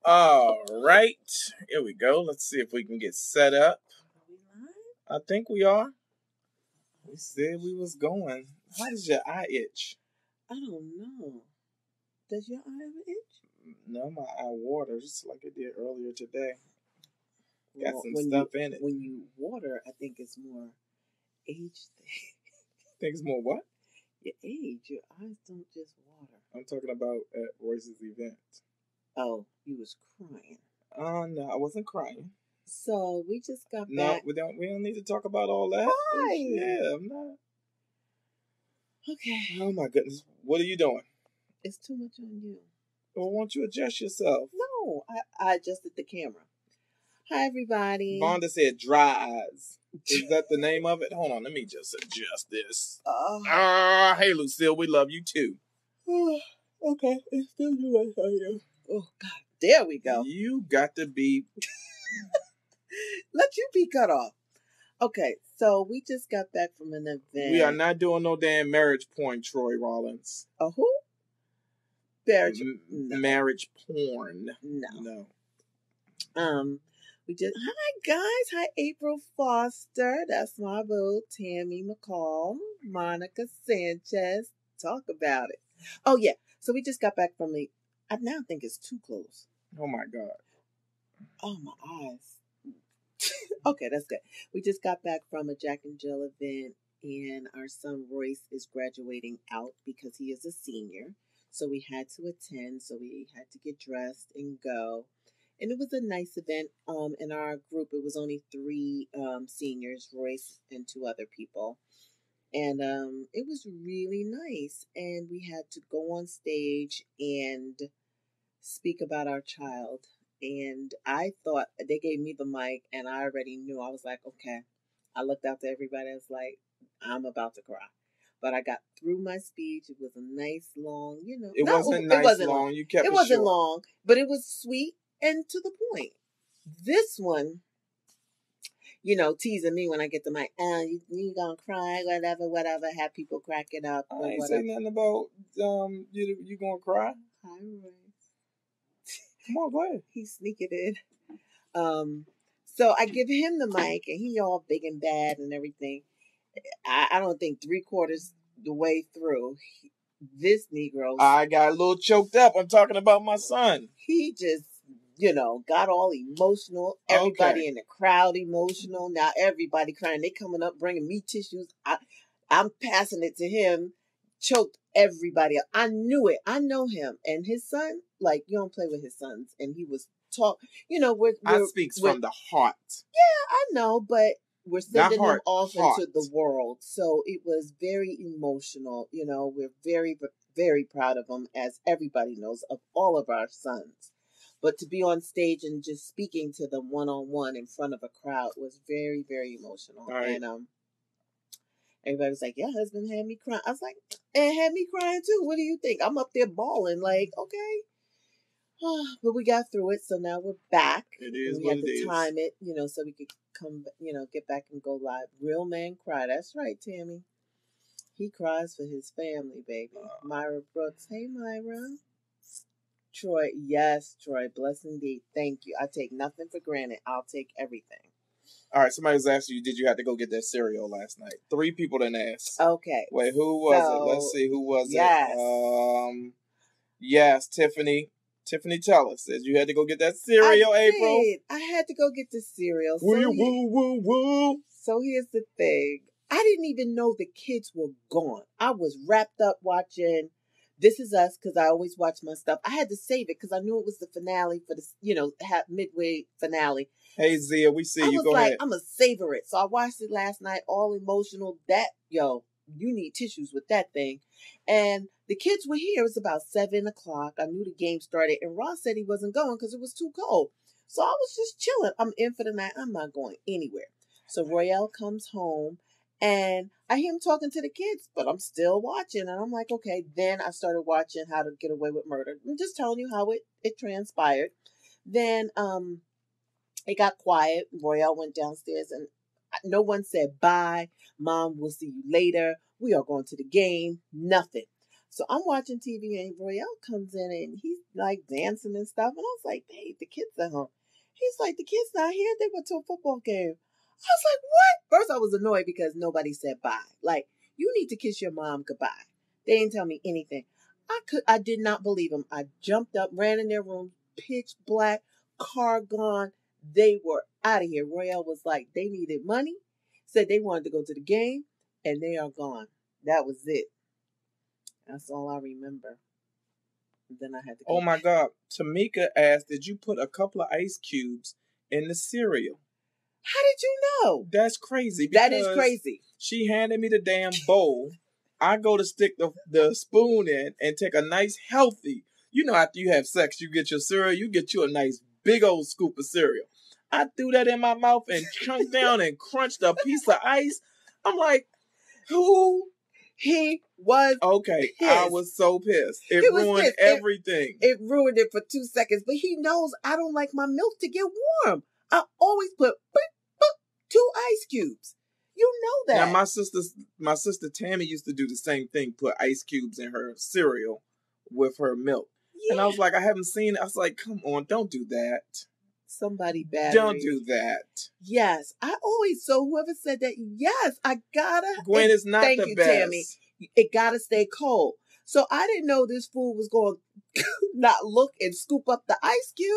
All right, here we go. Let's see if we can get set up. I think we are. We said we was going. How does your eye itch? I don't know. Does your eye ever itch? No, my eye waters just like it did earlier today. Got Well, some stuff in it. When you water, I think it's more age thing. Think it's more what? Your age. Your eyes don't just water. I'm talking about at Royce's event. Oh, you was crying. No, I wasn't crying. So we just got No, back. we don't need to talk about all that. Why? Yeah, I'm not. Okay. Oh my goodness. What are you doing? It's too much on you. Well, why don't you adjust yourself? No, I adjusted the camera. Hi, everybody. Vonda said dry eyes. Is that the name of it? Hold on, let me just adjust this. Hey, Lucille, we love you too. Okay, it's still you, I tell you. Oh, God. There we go. You got to be... Let you be cut off. Okay, so we just got back from an event. We are not doing no damn marriage porn, Troy Rollins. A who? Marriage, marriage porn. No. We just, hi guys, hi April Foster, that's my boo, Tammy McCall, Monica Sanchez, talk about it. Oh yeah, so we just got back from I now think it's too close. Oh my God. Oh my eyes. Okay, that's good. We just got back from a Jack and Jill event, and our son Royce is graduating out because he is a senior. So we had to attend, so we had to get dressed and go. And it was a nice event. In our group, it was only 3 seniors, Royce and 2 other people. And it was really nice. And we had to go on stage and speak about our child. And I thought they gave me the mic, and I already knew. I was like, okay. I looked out to everybody. I was like, I'm about to cry. But I got through my speech. It was a nice, long, It wasn't long. You kept it wasn't short. long, but it was sweet and to the point. This one, teasing me when I get the mic. You gonna cry, whatever. Have people cracking up. I ain't say nothing about you gonna cry. Hi, Royce. Come on, go ahead. He's sneaking in. So I give him the mic, and he all big and bad and everything. I don't think 3/4 the way through, this Negro. I got a little choked up. I'm talking about my son. He just, got all emotional. Everybody in the crowd emotional. Now everybody crying. They coming up bringing me tissues. I'm passing it to him. Choked everybody up. I knew it. I know him. And his son, you don't play with his sons. And he was I speaks from the heart. Yeah, I know, but we're sending him off into the world. So it was very emotional. We're very, very proud of him, as everybody knows, of all of our sons. But to be on stage and just speaking to them one-on-one in front of a crowd was very, very emotional. Right. And everybody was like, your husband had me crying. I was like, it had me crying too. What do you think? I'm up there bawling okay. But we got through it, so now we're back. It is we had to time it, so we could come, get back and go live. Real man cry. That's right, Tammy. He cries for his family, baby. Myra Brooks. Hey, Myra. Troy. Yes, Troy. Bless indeed. Thank you. I take nothing for granted. I'll take everything. All right, somebody was asking you, did you have to go get that cereal last night? 3 people didn't ask. Okay. Wait, who was it? Let's see, who was it? Yes, Tiffany. Tiffany Teller says you had to go get that cereal, April. I had to go get the cereal. Woo. So here's the thing. I didn't even know the kids were gone. I was wrapped up watching This Is Us because I always watch my stuff. I had to save it because I knew it was the finale for the, midway finale. Hey, Zia, we see you. Go ahead. I'm going to savor it. So I watched it last night, all emotional. You need tissues with that thing. And the kids were here. It was about 7 o'clock. I knew the game started. And Ross said he wasn't going because it was too cold. So I was just chilling. I'm in for the night. I'm not going anywhere. So Royale comes home. And I hear him talking to the kids. But I'm still watching. And I'm like, okay. Then I started watching How to Get Away with Murder. I'm just telling you how it transpired. Then it got quiet. Royale went downstairs. And no one said bye. Mom, we'll see you later. We are going to the game. Nothing. So I'm watching TV and Royale comes in and he's like dancing and stuff. And I was like, hey, the kids at home. He's like, the kids not here. They went to a football game. I was like, what? First I was annoyed because nobody said bye. Like, you need to kiss your mom goodbye. They didn't tell me anything. I did not believe them. I jumped up, ran in their room, pitch black, car gone. They were out of here. Royale was like, they needed money, said they wanted to go to the game, and they are gone. That was it. That's all I remember. And then I had to go. Oh my God. Tamika asked, did you put a couple of ice cubes in the cereal? How did you know? That's crazy. That is crazy. She handed me the damn bowl. I go to stick the spoon in and take a nice healthy. You know, after you have sex, you get your cereal. You get you a nice big old scoop of cereal. I threw that in my mouth and chunked down and crunched a piece of ice. I'm like, who? He was okay. Pissed. I was so pissed. It ruined everything. It ruined it for 2 seconds. But he knows I don't like my milk to get warm. I always put 2 ice cubes. You know that. Now my sister Tammy used to do the same thing. Put ice cubes in her cereal with her milk. Yeah. And I was like, I haven't seen it. I was like, come on, don't do that. Somebody bad. Don't do that. Yes. So whoever said that, yes, I gotta. Gwen is not the best. Tammy. It gotta stay cold. So I didn't know this fool was going to not look and scoop up the ice cube.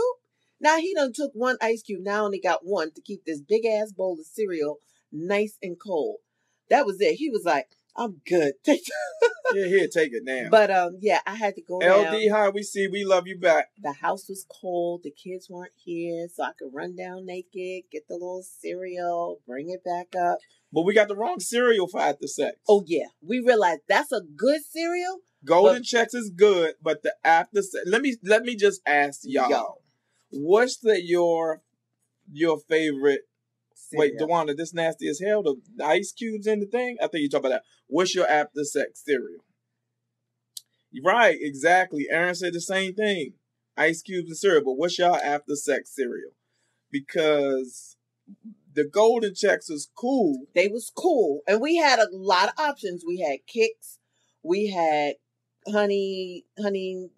Now he done took 1 ice cube. Now I only got 1 to keep this big ass bowl of cereal nice and cold. That was it. He was like, I'm good. Yeah, here, take it now. But yeah, I had to go LD, hi, we love you back. The house was cold. The kids weren't here, so I could run down naked, get the little cereal, bring it back up. But we got the wrong cereal for after sex. Oh yeah, we realized that's a good cereal. Golden Chex is good, but the after sex. Let me just ask y'all. What's your favorite? Cereal. Wait, DeWanda, this nasty as hell. The ice cubes in the thing. I think you talk about that. What's your after sex cereal? Right, exactly. Aaron said the same thing. Ice cubes and cereal. But what's your after sex cereal? Because the Golden Chex was cool. They was cool, and we had a lot of options. We had Kix. We had honey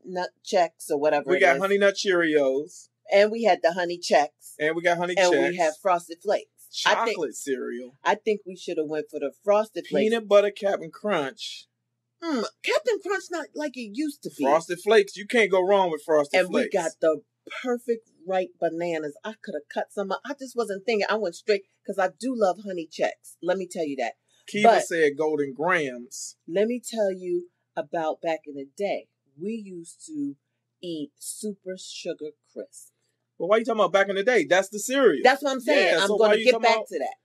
nut Chex or whatever. We got honey nut Cheerios. And we had the honey Chex. And we got honey Chex. And we had Frosted Flakes. Chocolate cereal. I think we should have went for the Frosted Flakes. Peanut butter Captain Crunch. Captain Crunch not like it used to be. Frosted Flakes. You can't go wrong with Frosted Flakes. And we got the perfect ripe bananas. I could have cut some up. I just wasn't thinking. I went straight because I do love honey Chex. Let me tell you that. Kiva said Golden Grams. Let me tell you about back in the day. We used to eat Super Sugar Crisp. Well, why are you talking about back in the day? That's the cereal. That's what I'm saying. I'm going to get back to that.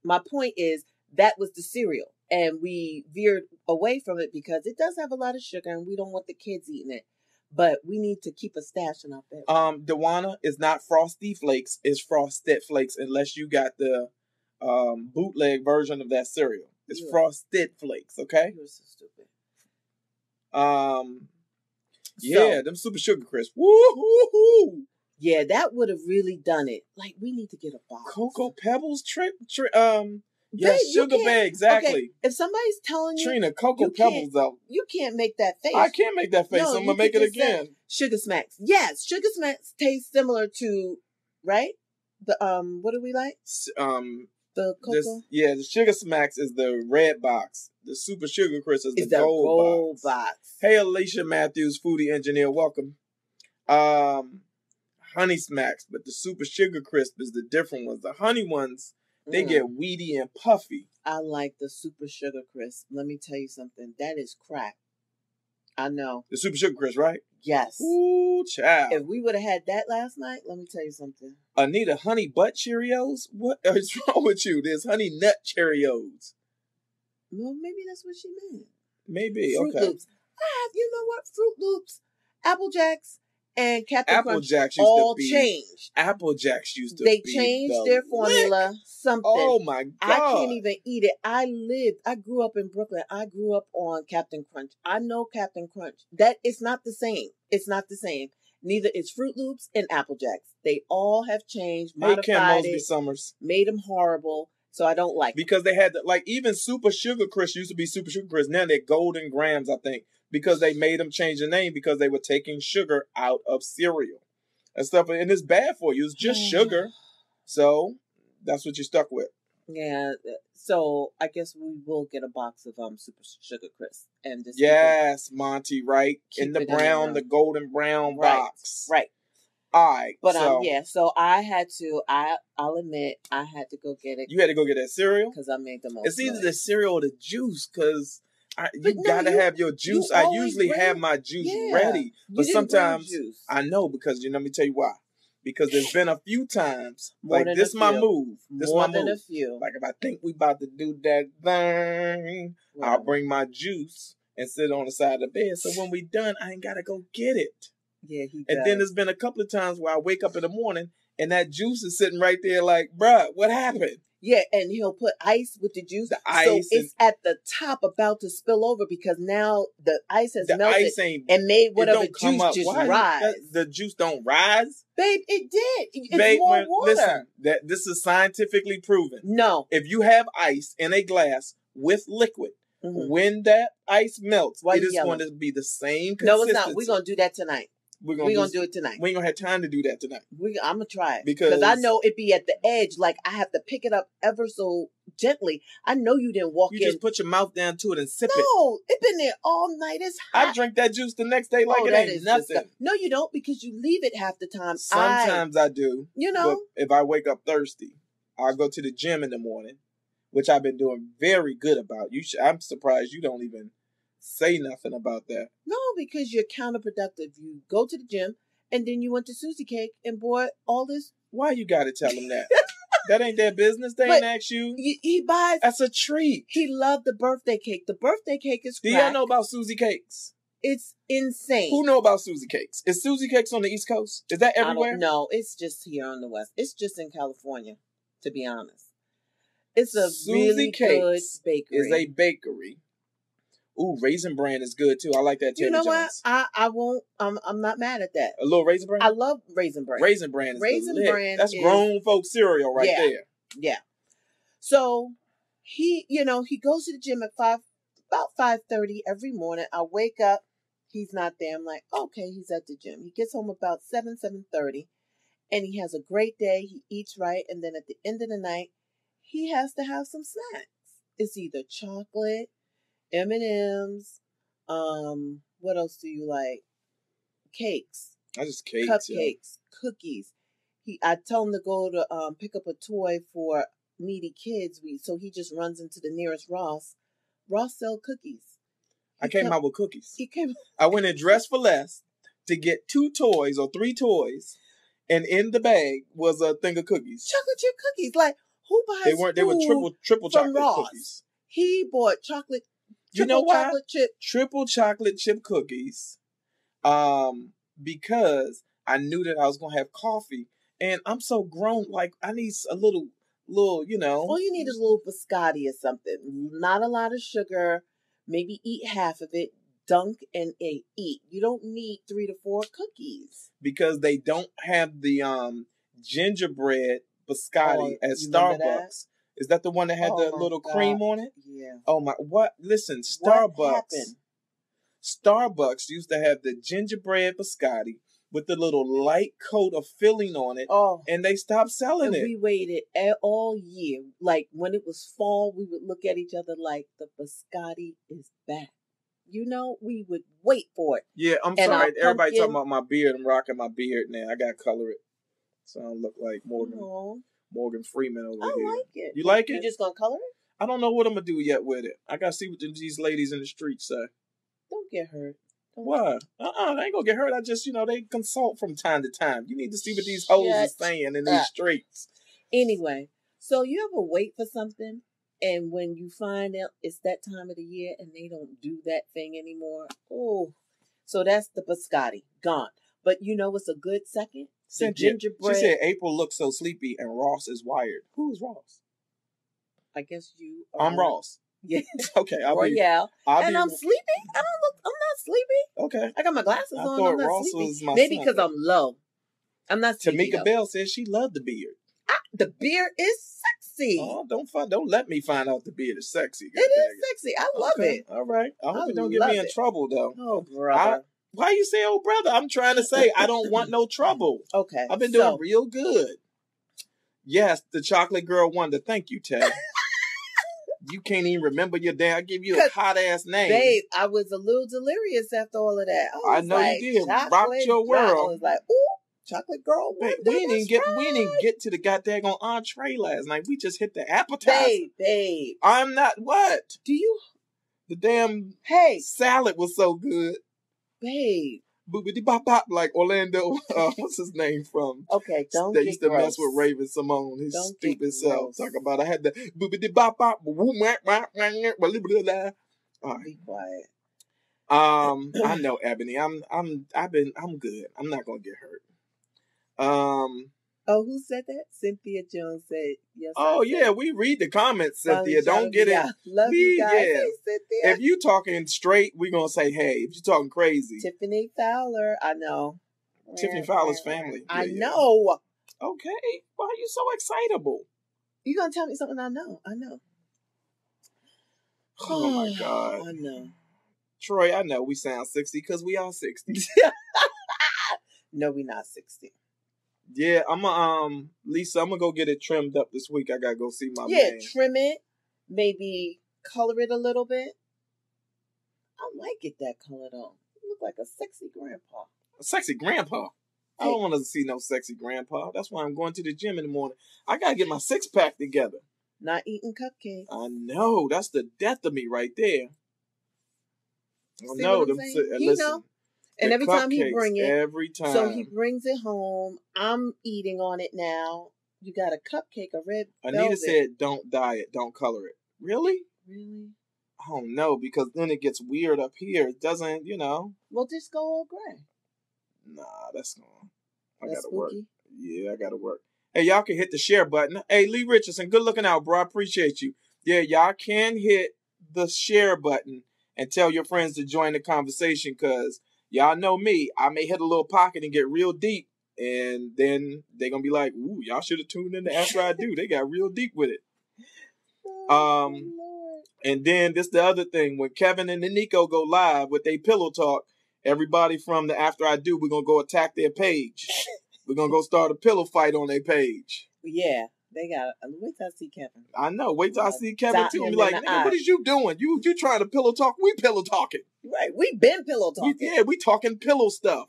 My point is that was the cereal. And we veered away from it because it does have a lot of sugar and we don't want the kids eating it. But we need to keep a stash in our bedroom. DeWanda is not Frosty Flakes. It's Frosted Flakes unless you got the bootleg version of that cereal. It's Frosted Flakes, okay? You're so stupid. Yeah, them Super Sugar Crisp. Woo-hoo-hoo! Yeah, that would have really done it. Like, we need to get a box. Cocoa Pebbles yeah, Sugar Bag, exactly. Okay, if somebody's telling you... Trina, Cocoa Pebbles, though. You can't make that face. I can't make that face, so I'm going to make it again. Sugar Smacks. Yes, Sugar Smacks taste similar to, right? The, what do we like? The cocoa? The Sugar Smacks is the red box. The Super Sugar Crisp is the gold box. Hey, Alicia Matthews, foodie engineer, welcome. Honey Smacks, but the Super Sugar Crisp is the different ones. The honey ones, they get weedy and puffy. I like the Super Sugar Crisp. Let me tell you something. That is crack. I know. The Super Sugar Crisp, right? Yes. Ooh, child. If we would have had that last night, let me tell you something. Anita, honey butt Cheerios? What is wrong with you? There's honey nut Cheerios. Well, maybe that's what she meant. Maybe, Fruit Loops. You know what? Fruit Loops, Apple Jacks, and Captain Crunch all changed. Apple Jacks used to be. They changed their formula. Something. Oh my God. I can't even eat it. I grew up in Brooklyn. I grew up on Captain Crunch. I know Captain Crunch. It's not the same. It's not the same. Neither is Fruit Loops and Apple Jacks. They all have changed, modified Ken Mosby Summers. Made them horrible. So I don't like because they had like even Super Sugar Crisp used to be Super Sugar Crisp. Now they're Golden Grams, I think, because they made them change the name because they were taking sugar out of cereal and stuff, and it's bad for you. It's just sugar, so that's what you're stuck with. Yeah, so I guess we will get a box of Super Sugar Crisp and just Monty, right? In the brown, the golden brown box, right? All right, but so I had to. I'll admit I had to go get it. You had to go get that cereal because I made the most. It's either the cereal or the juice because you gotta have your juice. I usually have my juice ready, but sometimes I know because let me tell you why. Because there's been a few times like this is my move. This is my move. A few. Like if I think we about to do that thing, I'll bring my juice and sit on the side of the bed. So when we done, I ain't gotta go get it. Yeah, he does. And then there's been a couple of times where I wake up in the morning and that juice is sitting right there like, bruh, what happened? Yeah, and he'll put ice with the juice. The ice. So it's at the top about to spill over because now the ice has melted and made whatever juice just rise. The juice don't rise? Babe, it did. It's more water. Listen, this is scientifically proven. No. If you have ice in a glass with liquid, when that ice melts, it is going to be the same consistency. No, it's not. We're going to do that tonight. We're gonna do it tonight. We ain't gonna have time to do that tonight. I'm gonna try it because I know it be at the edge. Like I have to pick it up ever so gently. I know you didn't walk in. You just put your mouth down to it and sip it. No, it's been there all night. It's hot. I drink that juice the next day like it ain't nothing. No, you don't because you leave it half the time. Sometimes I do. You know, but if I wake up thirsty, I'll go to the gym in the morning, which I've been doing very good about. I'm surprised you don't even say nothing about that. No, because you're counterproductive. You go to the gym and then you went to Susie Cake and bought all this. Why you gotta tell them that? That ain't their business. They ain't ask you. He buys. That's a treat. He loved the birthday cake. The birthday cake is crack. Do y'all know about Susie Cakes? It's insane. Who know about Susie Cakes? Is Susie Cakes on the East Coast? Is that everywhere? No, it's just here on the West. It's just in California, to be honest. It's a really good bakery. Is a bakery. Ooh, Raisin Bran is good too. I like that too. You know what? I won't. I'm not mad at that. A little Raisin Bran. I love Raisin Bran. Raisin Bran is That's grown folk cereal right there. Yeah. So he goes to the gym at about 5:30 every morning. I wake up. He's not there. I'm like, okay, he's at the gym. He gets home about 7:30, and he has a great day. He eats right, and then at the end of the night, he has to have some snacks. It's either chocolate, M&M's, what else do you like? Cakes. I just cakes. Cupcakes, cookies. I tell him to go to pick up a toy for needy kids. So he just runs into the nearest Ross. Ross sell cookies. I came out with cookies. I went and dressed for less to get 2 toys or 3 toys, and in the bag was a thing of cookies. Chocolate chip cookies. Like who buys? They were triple chocolate Ross? Cookies. He bought chocolate. You know why? Chip. Triple chocolate chip cookies. Because I knew that I was gonna have coffee, and I'm so grown. Like I need a little, All you need is a little biscotti or something. Not a lot of sugar. Maybe eat half of it. Dunk and eat. You don't need 3 to 4 cookies because they don't have the gingerbread biscotti at Starbucks. Is that the one that had the little cream on it? Yeah. Oh my! What? Listen, Starbucks used to have the gingerbread biscotti with the little light coat of filling on it. Oh. And they stopped selling it. We waited all year. Like when it was fall, we would look at each other like the biscotti is back. We would wait for it. Yeah, I'm sorry. Everybody talking about my beard. I'm rocking my beard now. I got to color it so I don't look like Morgan Freeman over here. I like it. You like it? You just gonna color it? I don't know what I'm gonna do yet with it. I gotta see what these ladies in the streets say. Don't get hurt. Why? They ain't gonna get hurt. I just, they consult from time to time. You need to see what these hoes are saying in these streets. Anyway, so you ever wait for something, and when you find out it's that time of the year and they don't do that thing anymore? Oh, so that's the biscotti gone. But it's a good second. Gingerbread. She said April looks so sleepy and Ross is wired. Who is Ross? I guess you are. I'm Ross. Yeah. Okay. I'm sleeping. I'm not sleepy. Okay. I got my glasses on. I'm not Ross sleepy. Was my Maybe because I'm low. I'm not sleepy. Tamika Bell says she loved the beard. The beard is sexy. Oh, don't let me find out the beard is sexy. It is sexy. I love it. All right. I hope it don't get me in trouble, though. Oh, brother. Why you say, oh, brother? I'm trying to say I don't want no trouble. Okay. I've been doing real good. Yes, the chocolate girl wonder. Thank you, Ted. You can't even remember your damn. I give you a hot ass name. Babe, I was a little delirious after all of that. I know like, you did. Rocked your world. I was like, ooh, chocolate girl. Babe, we didn't get to the goddamn entree last night. We just hit the appetizer. Babe. I'm not what? Do you? The damn salad was so good. Babe. Boobity bop bop, like Orlando. What's his name from? Okay, don't They get used to gross. mess with Raven Simone. His don't stupid self. Talk about I had the boobity bop bop. All right. Be quiet. I know, Ebony. I'm good. I'm not gonna get hurt. Oh, who said that? Cynthia Jones said yes. Oh yeah, we read the comments, Cynthia. Don't get it. Love you guys. Yeah. Hey, Cynthia. If you talking straight, we're gonna say hey. If you talking crazy, Tiffany Fowler. I know. Tiffany Fowler's family. I know. Okay. Why are you so excitable? You gonna tell me something I know? Oh my God. I know. Troy, I know we sound 60 because we are 60. No, we not 60. Yeah, Lisa, I'm gonna go get it trimmed up this week. I gotta go see my man. Yeah, trim it, maybe color it a little bit. I might get that color though. You look like a sexy grandpa. A sexy grandpa? I don't want to see no sexy grandpa. That's why I'm going to the gym in the morning. I gotta get my 6-pack together. Not eating cupcakes. I know. That's the death of me right there. I See know. what I'm saying? He know. And every time he bring it, every time. So he brings it home. I'm eating on it now. You got a cupcake, a red velvet. Anita said, "Don't dye it, don't color it." Really? Really? I don't know, because then it gets weird up here. It doesn't, Well, just go all gray. Nah, that's gone. I that's gotta spooky. work. Yeah, I gotta work. Hey, y'all can hit the share button. Hey, Lee Richardson, good looking out, bro. I appreciate you. Yeah, y'all can hit the share button and tell your friends to join the conversation, because y'all know me. I may hit a little pocket and get real deep, and then they're going to be like, ooh, y'all should have tuned in after I do. They got real deep with it. And then this the other thing. When Kevin and Nico go live with their pillow talk, everybody from the After I Do, we're going to go attack their page. We're going to go start a pillow fight on their page. Yeah. They got wait till I see Kevin. I know. Wait till I see Kevin too. Be like, nigga, what is you doing? You trying to pillow talk? We pillow talking. Right. We been pillow talking. We talking pillow stuff.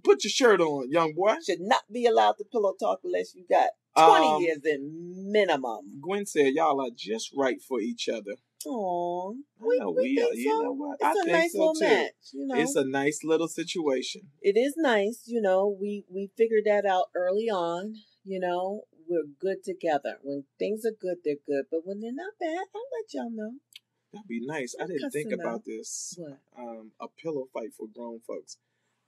Put your shirt on, young boy. Should not be allowed to pillow talk unless you got 20 years in minimum. Gwen said y'all are just right for each other. Aww. We are. So. You know what? It's a nice little match. It's a nice little situation. It is nice. We figured that out early on. We're good together. When things are good, they're good. But when they're not bad, I'll let y'all know. That'd be nice. I didn't think about this. What? A pillow fight for grown folks.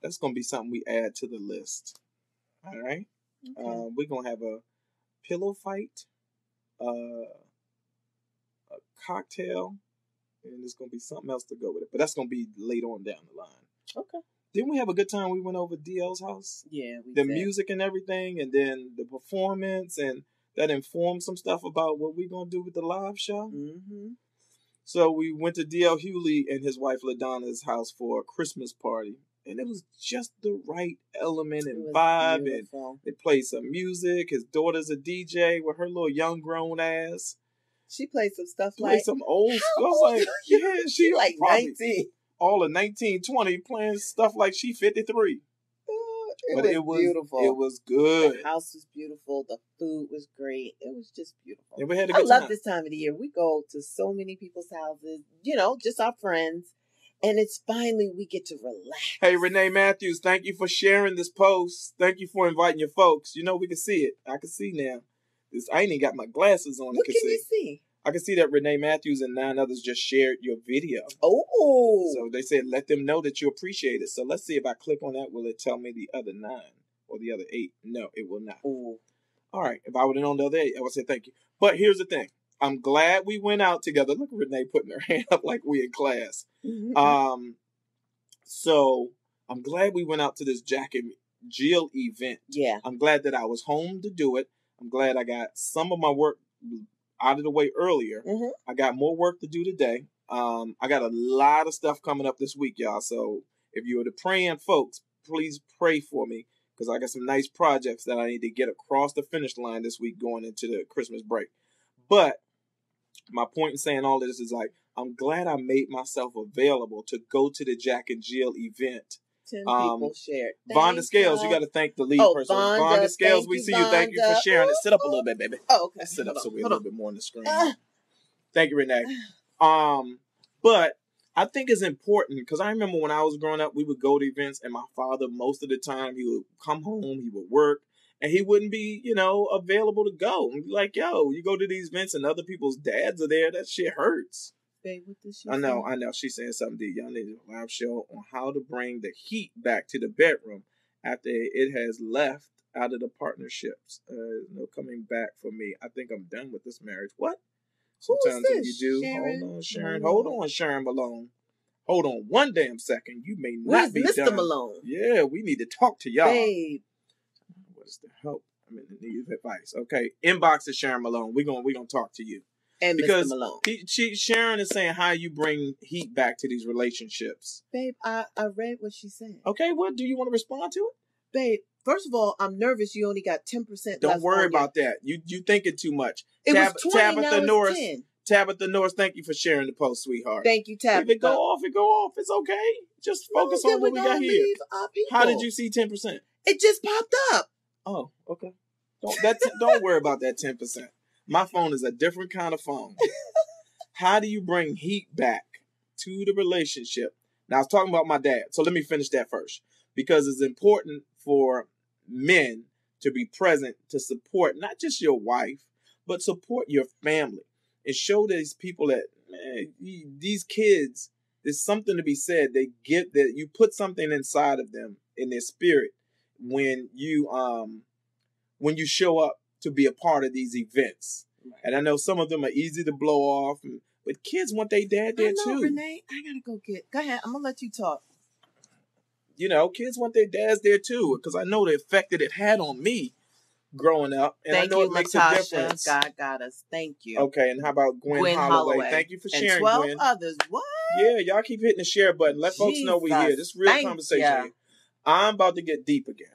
That's going to be something we add to the list. All right? Okay. We're going to have a pillow fight, a cocktail, and there's going to be something else to go with it. But that's going to be later on down the line. Okay. Didn't we have a good time? We went over DL's house? Yeah, we did. The music and everything, and then the performance, and that informed some stuff about what we're going to do with the live show. Mm-hmm. So we went to DL Hewley and his wife LaDonna's house for a Christmas party. And it was just the right element and vibe. Beautiful. And they played some music. His daughter's a DJ with her little young grown ass. She played some stuff some old stuff. Like, yeah, she like 19. All of 19, 20, playing stuff like she 53. It was beautiful. It was good. The house was beautiful. The food was great. It was just beautiful. And we had a good time. Love this time of the year. We go to so many people's houses, just our friends. And it's finally we get to relax. Hey, Renee Matthews, thank you for sharing this post. Thank you for inviting your folks. We can see it. I can see now. I ain't even got my glasses on. What can you see? I can see that Renee Matthews and 9 others just shared your video. Oh. So they said, let them know that you appreciate it. So let's see if I click on that. Will it tell me the other 9 or the other 8? No, it will not. Oh. All right. If I would have known the other 8, I would say thank you. But here's the thing. I'm glad we went out together. Look at Renee putting her hand up like we in class. Mm-hmm. So I'm glad we went out to this Jack and Jill event. Yeah. I'm glad that I was home to do it. I'm glad I got some of my work out of the way earlier. Mm-hmm. I got more work to do today. I got a lot of stuff coming up this week, y'all. So if you're the praying folks, please pray for me because I got some nice projects that I need to get across the finish line this week going into the Christmas break. But my point in saying all this is like, I'm glad I made myself available to go to the Jack and Jill event. 10 people shared. Vonda Scales, you got to thank the lead person. Vonda Scales, we see you. Thank you for sharing it. Sit up a little bit, baby. Oh, okay. Sit up so we're a little bit more on the screen. Thank you, Renee. But I think it's important because I remember when I was growing up, we would go to events, and my father, most of the time, he would come home, he would work, and he wouldn't be, available to go. And be like, yo, you go to these events and other people's dads are there. That shit hurts. Babe, what did she I know. She's saying something. Y'all need a live show on how to bring the heat back to the bedroom after it has left out of the partnerships. No coming back for me. I think I'm done with this marriage. What? Sometimes when you do, Sharon hold on, Sharon. Hold on, Sharon Malone. Hold on one damn second. You may not be Mr. done. Malone? Yeah, we need to talk to y'all. Babe. What is the help? I'm in need of advice. Okay, inbox is Sharon Malone. We're gonna talk to you. And because Mr. Malone. Sharon is saying how you bring heat back to these relationships. Babe, I read what she said. Okay, what do you want to respond to it? Babe, first of all, I'm nervous you only got 10% left. Don't worry about that. You thinking too much. It was 20, now it's 10. Tabitha Norris, thank you for sharing the post, sweetheart. Thank you, Tabitha. If it go off, it go off. It's okay. Just focus on what we got here. How did you see 10%? It just popped up. Oh, okay. Don't worry about that 10%. My phone is a different kind of phone. How do you bring heat back to the relationship? Now, I was talking about my dad, so let me finish that first. Because it's important for men to be present to support not just your wife, but support your family. And show these people that, man, these kids, there's something to be said. They get that you put something inside of them, in their spirit, when you show up to be a part of these events. Right. And I know some of them are easy to blow off, but kids want their dad there too. Renee, I gotta go ahead. I'm gonna let you talk. Kids want their dads there too, because I know the effect that it had on me growing up, and I know it makes a difference. God got us. Thank you. Okay, and how about Gwen Holloway? Thank you for sharing, and 12 Gwen. others. What? Yeah, y'all keep hitting the share button. Let folks know we're here. This is real conversation here. I'm about to get deep again.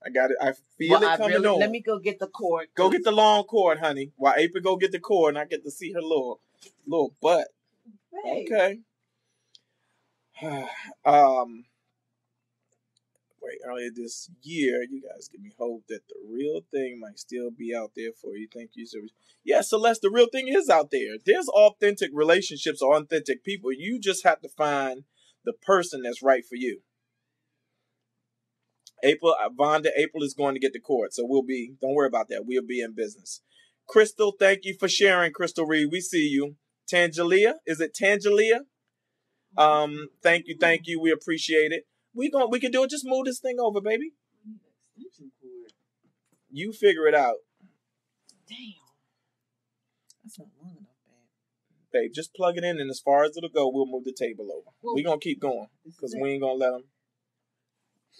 I got it. I feel it coming on. Let me go get the cord. Go get the long cord, honey. While April go get the cord, and I get to see her little butt. Hey. Okay. Earlier this year, you guys give me hope that the real thing might still be out there for you. Thank you, sir. Yeah, Celeste, the real thing is out there. There's authentic relationships or authentic people. You just have to find the person that's right for you. April is going to get the cord, so don't worry about that. We'll be in business. Crystal, thank you for sharing, Crystal Reed. We see you. Tangelia, is it Tangelia? Thank you. We appreciate it. We can do it. Just move this thing over, baby. You figure it out. Damn. That's not long enough, babe. Just plug it in, and as far as it'll go, we'll move the table over. We're going to keep going, because we ain't going to let them.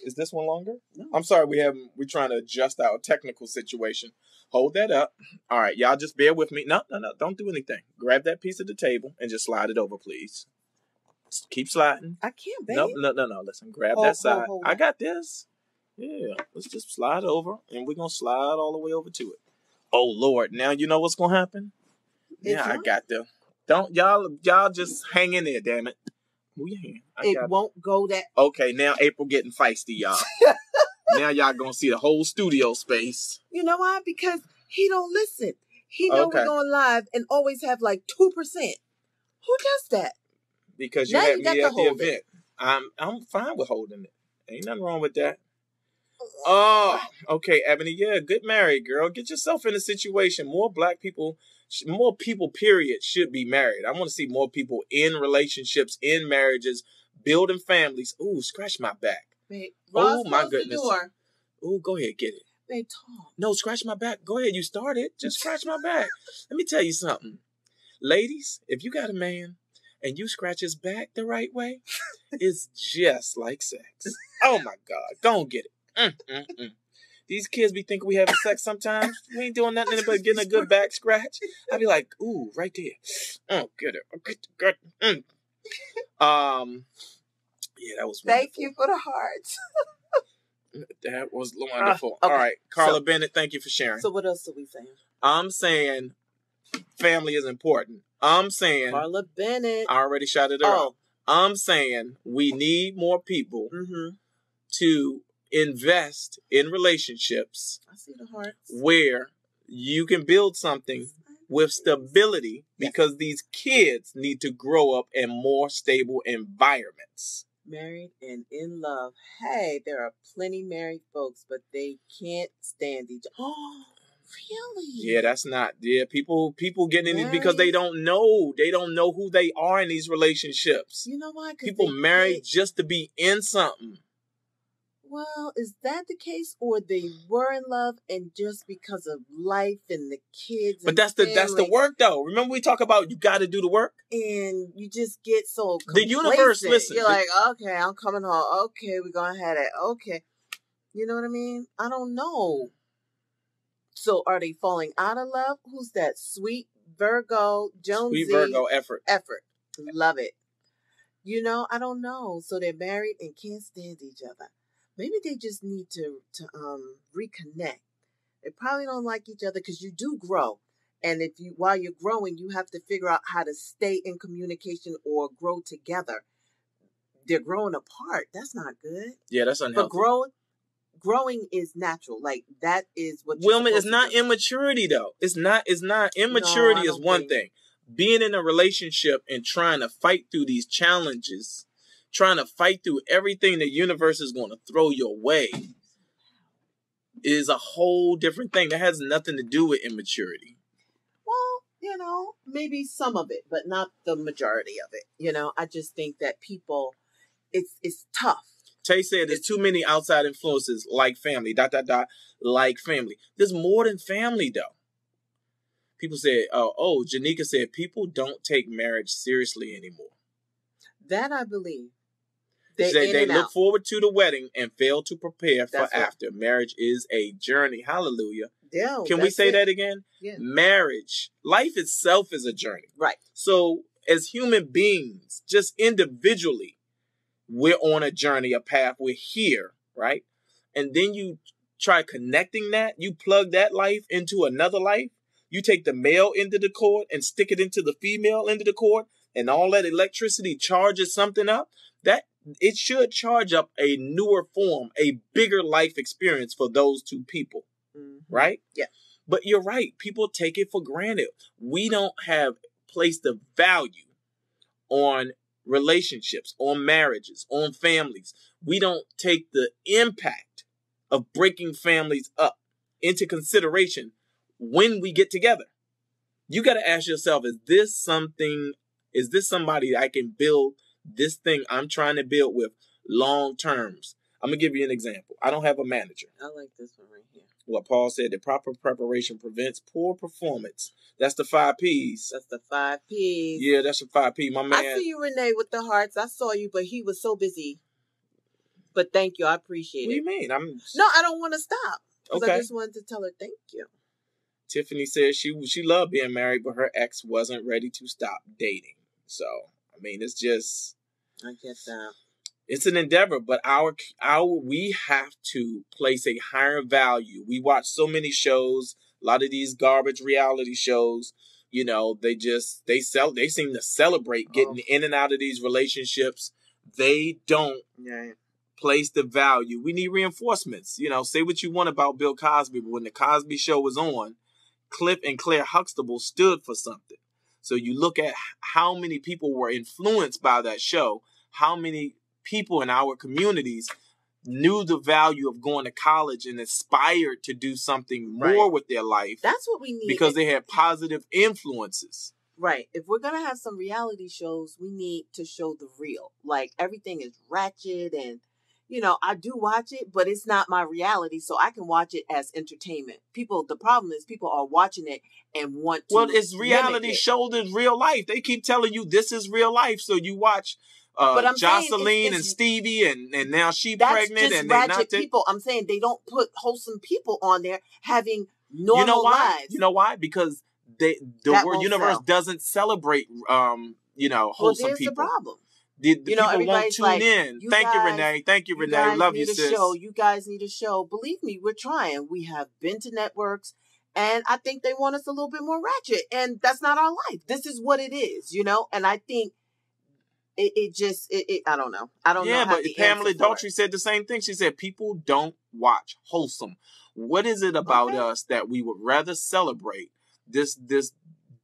Is this one longer? No. I'm sorry, we're trying to adjust our technical situation. Hold that up. All right, y'all just bear with me. No, don't do anything. Grab that piece of the table and just slide it over, please. Just keep sliding. I can't, babe. No. Listen, grab that side. I got this. Yeah, let's just slide over, and we're going to slide all the way over to it. Oh, Lord. Now you know what's going to happen? I got them. Don't, y'all just hang in there, damn it. Move your hand. It won't go that. Okay, now April getting feisty, y'all. Now y'all gonna see the whole studio space. You know why? Because he don't listen. He know we're going live and always have like 2%. Who does that? Because you had me at the event. I'm fine with holding it. Ain't nothing wrong with that. Oh, okay, Ebony. Yeah, good married girl. Get yourself in a situation. More people, period, should be married. I want to see more people in relationships, in marriages, building families. Ooh, scratch my back. Wait, oh, my goodness. Ooh, go ahead, get it. They talk. No, scratch my back. Go ahead, you started. Just scratch my back. Let me tell you something. Ladies, if you got a man and you scratch his back the right way, it's just like sex. Oh, my God. Don't get it. These kids be thinking we having sex sometimes. We ain't doing nothing but getting a good back scratch. I'd be like, ooh, right there. Oh, good. Good. Yeah, that was wonderful. Thank you for the hearts. That was wonderful. Okay. All right, Carla Bennett, thank you for sharing. So what else are we saying? I'm saying family is important. I'm saying Carla Bennett. I already shouted her out. I'm saying we need more people to invest in relationships. I see the hearts. Where you can build something with stability, because these kids need to grow up in more stable environments. Married and in love. Hey, there are plenty married folks, but they can't stand each other. Oh, really? Yeah, that's not. Yeah, people getting in it because they don't know. They don't know who they are in these relationships. You know why? People marry just to be in something. Well, is that the case, or they were in love and just because of life and the kids? But that's the work, though. Remember we talk about you got to do the work, and you just get so complacent. The universe. Listen, you're like, okay, I'm coming home. Okay, we're gonna have it. Okay, you know what I mean? I don't know. So, are they falling out of love? Who's that? Sweet Virgo Jonesy. Sweet Virgo effort. Love it. You know, I don't know. So they're married and can't stand each other. Maybe they just need to reconnect. They probably don't like each other because you do grow. And while you're growing, you have to figure out how to stay in communication or grow together. They're growing apart. That's not good. Yeah, that's unhealthy. But growing is natural. Like, that is what Wilma, it's not immaturity, though. It's not. Immaturity is one thing. Being in a relationship and trying to fight through these challenges, trying to fight through everything the universe is going to throw your way, is a whole different thing. That has nothing to do with immaturity. Well, you know, maybe some of it, but not the majority of it. You know, I just think that people, it's tough. Tay said there's too many outside influences like family, ... like family. There's more than family, though. People said, Janika said, people don't take marriage seriously anymore. That I believe. They look forward to the wedding and fail to prepare for after. Marriage is a journey. Hallelujah. Yeah, Can we say that again? Yeah. Marriage, life itself is a journey. Right. So as human beings, just individually, we're on a journey, a path. We're here, right? And then you try connecting that. You plug that life into another life. You take the male end of the cord and stick it into the female end of the cord, and all that electricity charges something up. That it should charge up a newer form, a bigger life experience for those two people, right? Yeah. But you're right. People take it for granted. We don't have placed the value on relationships, on marriages, on families. We don't take the impact of breaking families up into consideration when we get together. You got to ask yourself, is this somebody I can build this thing I'm trying to build with long terms? I'm going to give you an example. I don't have a manager. I like this one right here. What Paul said, the proper preparation prevents poor performance. That's the 5 Ps. That's the 5 Ps. Yeah, that's the 5 P. My man. I see you, Renee, with the hearts. I saw you, but he was so busy. But thank you. I appreciate it. What do you mean? No, I don't want to stop. Okay. I just wanted to tell her thank you. Tiffany says she loved being married, but her ex wasn't ready to stop dating. So, I mean, it's just... I get that. It's an endeavor, but we have to place a higher value. We watch so many shows, a lot of these garbage reality shows. You know, they seem to celebrate getting in and out of these relationships. They don't place the value. We need reinforcements. You know, say what you want about Bill Cosby, but when the Cosby Show was on, Cliff and Claire Huxtable stood for something. So you look at how many people were influenced by that show, how many people in our communities knew the value of going to college and aspired to do something more with their life. That's what we need. Because they had positive influences. Right. If we're going to have some reality shows, we need to show the real. Like, everything is ratchet and, you know, I do watch it, but it's not my reality, so I can watch it as entertainment. The problem is people are watching it and want to... Well, it's reality shown in real life. They keep telling you this is real life, so you watch... Jocelyn and Stevie, and now she pregnant, and they're not people. I'm saying they don't put wholesome people on there having normal lives. You know why? Because the word universe doesn't celebrate wholesome people. There's the problem. The people won't tune in. Thank you, Renee. Thank you, Renee. Love you, sis. You guys need a show. Believe me, we're trying. We have been to networks, and I think they want us a little bit more ratchet, and that's not our life. This is what it is, and I think I don't know. I don't know. Yeah, but Pamela Daltrey said the same thing. She said people don't watch wholesome. What is it about us that we would rather celebrate this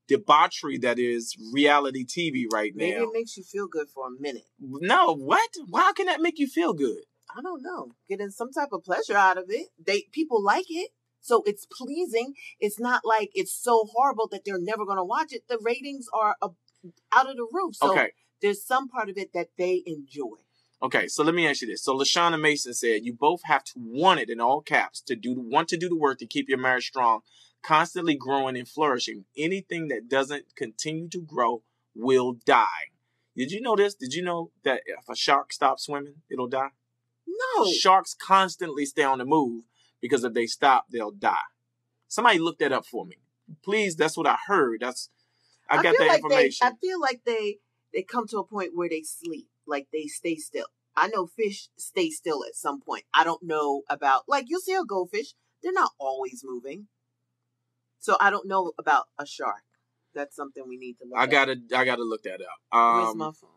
debauchery that is reality TV right now? Maybe it makes you feel good for a minute. No, what? How can that make you feel good? I don't know. Getting some type of pleasure out of it. People like it, so it's pleasing. It's not like it's so horrible that they're never going to watch it. The ratings are out of the roof. So there's some part of it that they enjoy. Okay, so let me ask you this. So LaShawna Mason said, you both have to want it in all caps want to do the work to keep your marriage strong, constantly growing and flourishing. Anything that doesn't continue to grow will die. Did you know this? Did you know that if a shark stops swimming, it'll die? No. Sharks constantly stay on the move because if they stop, they'll die. Somebody look that up for me. Please, that's what I heard. I got that information. I feel like they come to a point where they sleep, like they stay still. I know fish stay still at some point. I don't know about, like, you'll see a goldfish. They're not always moving. So I don't know about a shark. That's something we need to look at. I gotta look that up. Where's my phone?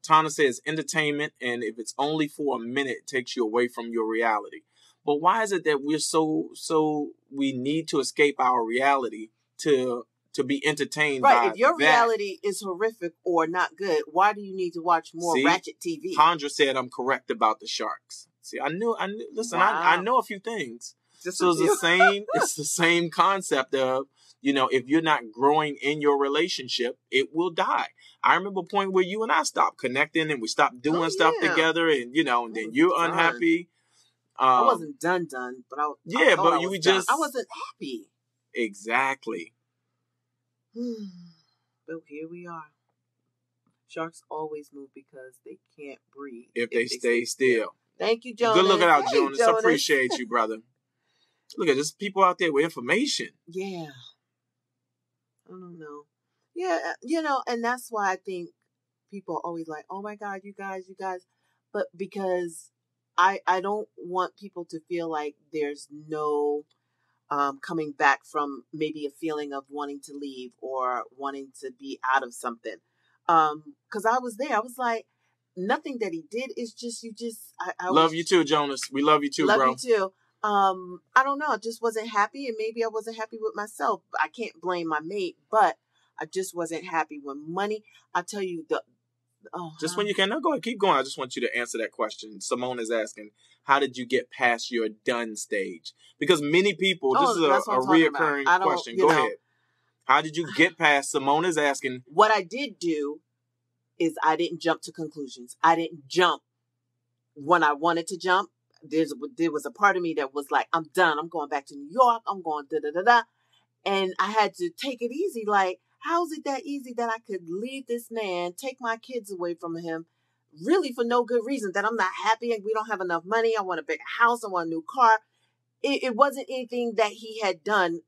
Tana says entertainment, and if it's only for a minute, it takes you away from your reality. But why is it that we're so we need to escape our reality to be entertained by if your reality is horrific or not good, why do you need to watch more ratchet TV? Chandra said I'm correct about the sharks. See, I knew. Listen, wow. I know a few things. So it's the same concept of, if you're not growing in your relationship, it will die. I remember a point where you and I stopped connecting and we stopped doing stuff together, and and then you're unhappy. I wasn't done, but I wasn't happy. Exactly. But here we are. Sharks always move because they can't breathe if they stay still. Thank you, Jonas. Good looking out, Jonas. I appreciate you, brother. Look at this people out there with information. Yeah. I don't know. Yeah, and that's why I think people are always like, oh my God, you guys. But because I don't want people to feel like there's no coming back from maybe a feeling of wanting to leave or wanting to be out of something. Because I was there. I was like, nothing that he did is just, I love you too, Jonas. We love you too, bro. Love you too. I don't know. I just wasn't happy, and maybe I wasn't happy with myself. I can't blame my mate, but I just wasn't happy with money. I tell you, when you can. No, go ahead, keep going. I just want you to answer that question. Simone is asking, how did you get past your done stage? Because many people, this is a reoccurring question. Go ahead. How did you get past? Simone is asking. What I did do is I didn't jump to conclusions. I didn't jump when I wanted to jump. There was a part of me that was like, I'm done. I'm going back to New York. I'm going da-da-da-da. And I had to take it easy. Like, how is it that easy that I could leave this man, take my kids away from him, really for no good reason, that I'm not happy and we don't have enough money. I want a big house. I want a new car. It wasn't anything that he had done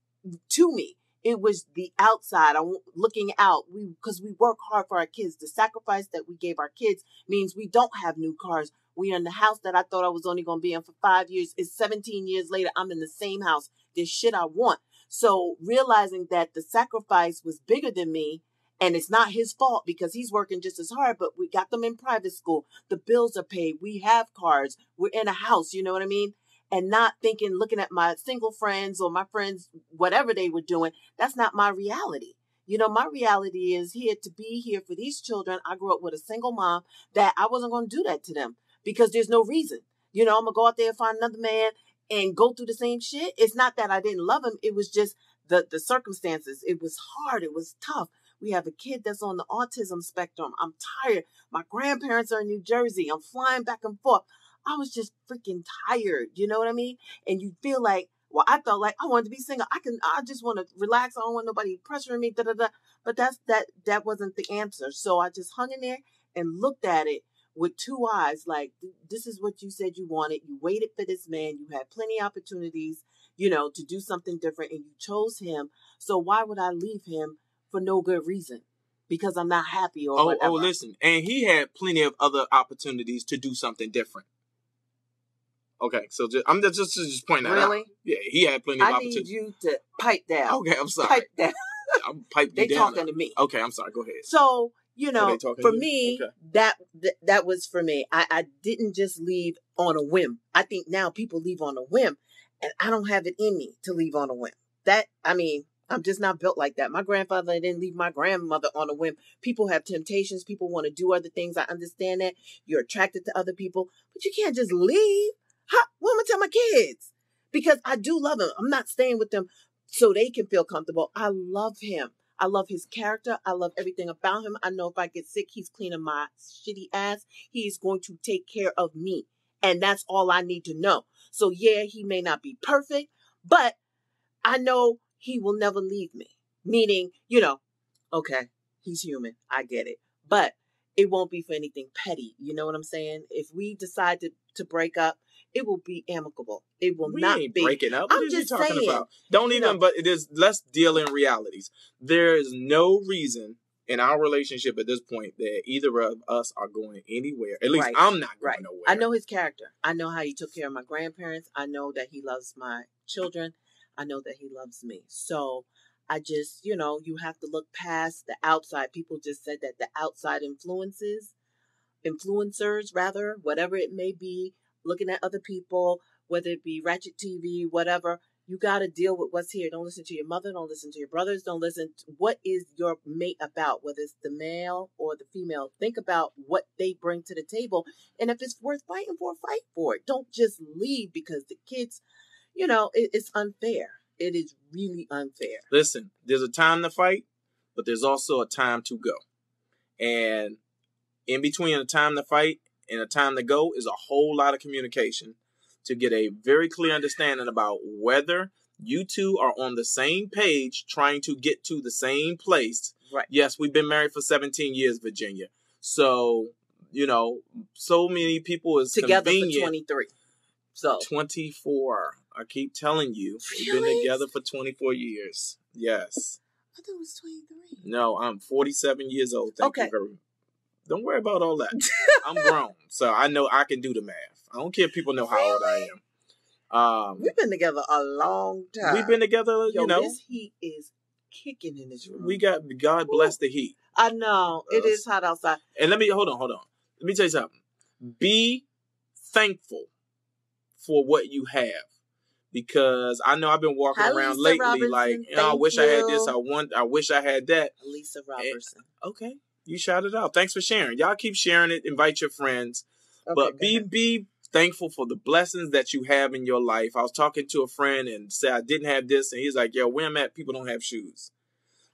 to me. It was the outside. I'm looking out. Because we work hard for our kids. The sacrifice that we gave our kids means we don't have new cars. We're in the house that I thought I was only going to be in for 5 years. It's 17 years later. I'm in the same house. There's shit I want. So realizing that the sacrifice was bigger than me, and it's not his fault because he's working just as hard, but we got them in private school. The bills are paid. We have cars. We're in a house. You know what I mean? And not looking at my single friends or my friends, whatever they were doing. That's not my reality. My reality is here to be here for these children. I grew up with a single mom that I wasn't going to do that to them because there's no reason. I'm going to go out there and find another man and go through the same shit. It's not that I didn't love him. It was just the circumstances. It was hard. It was tough. We have a kid that's on the autism spectrum. I'm tired. My grandparents are in New Jersey. I'm flying back and forth. I was just freaking tired. You know what I mean? And you feel like, well, I felt like I wanted to be single. I just want to relax. I don't want nobody pressuring me. Da, da, da. But that wasn't the answer. So I just hung in there and looked at it with two eyes, like, this is what you said you wanted. You waited for this man. You had plenty of opportunities, to do something different, and you chose him. So why would I leave him for no good reason? Because I'm not happy or whatever. Oh, listen. And he had plenty of other opportunities to do something different. Okay, so I'm just pointing that out. Really? Yeah, he had plenty of opportunities. I need you to pipe down. Okay, I'm sorry. Pipe down. I'm piping you down. They talking to me. Okay, I'm sorry. Go ahead. So, for me, okay. that was for me. I didn't just leave on a whim. I think now people leave on a whim, and I don't have it in me to leave on a whim. I'm just not built like that. My grandfather didn't leave my grandmother on a whim. People have temptations. People want to do other things. I understand that. You're attracted to other people, but you can't just leave. What am I tell my kids? Because I do love them. I'm not staying with them so they can feel comfortable. I love him. I love his character. I love everything about him. I know if I get sick, he's cleaning my shitty ass. He's going to take care of me. And that's all I need to know. So yeah, he may not be perfect, but I know he will never leave me. Meaning, okay, he's human. I get it. But it won't be for anything petty. You know what I'm saying? If we decide to break up, it will be amicable. It will not be breaking up. What I'm just talking saying, about? Don't even. But it is. Let's deal in realities. There is no reason in our relationship at this point that either of us are going anywhere. At least I'm not going nowhere. I know his character. I know how he took care of my grandparents. I know that he loves my children. I know that he loves me. So I just, you have to look past the outside. People just said that the outside influencers, whatever it may be, looking at other people, whether it be Ratchet TV, whatever, you got to deal with what's here. Don't listen to your mother. Don't listen to your brothers. Don't listen to what is your mate about, whether it's the male or the female. Think about what they bring to the table. And if it's worth fighting for, fight for it. Don't just leave because the kids, it's unfair. It is really unfair. Listen, there's a time to fight, but there's also a time to go. And in between a time to fight and a time to go is a whole lot of communication to get a very clear understanding about whether you two are on the same page trying to get to the same place. Right. Yes, we've been married for 17 years, Virginia. So, so many people is together for 23. So 24. I keep telling you, we've been together for 24 years. Yes. I thought it was 23. No, I'm 47 years old. Thank you very much. Don't worry about all that. I'm grown, so I know I can do the math. I don't care if people know how old I am. We've been together a long time. We've been together, This heat is kicking in this room. We got, God bless the heat. I know. It is hot outside. And hold on. Let me tell you something. Be thankful for what you have. Because I know I've been walking around lately Robertson, like, I wish I had this. I wish I had that. Lisa Robertson. Okay. You shout it out. Thanks for sharing. Y'all keep sharing it. Invite your friends. Okay, but be thankful for the blessings that you have in your life. I was talking to a friend and said I didn't have this. And he's like, yo, where I'm at, people don't have shoes.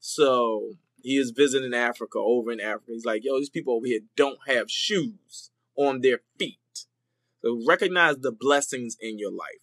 So he is visiting Africa, over in Africa. He's like, yo, these people over here don't have shoes on their feet. So recognize the blessings in your life.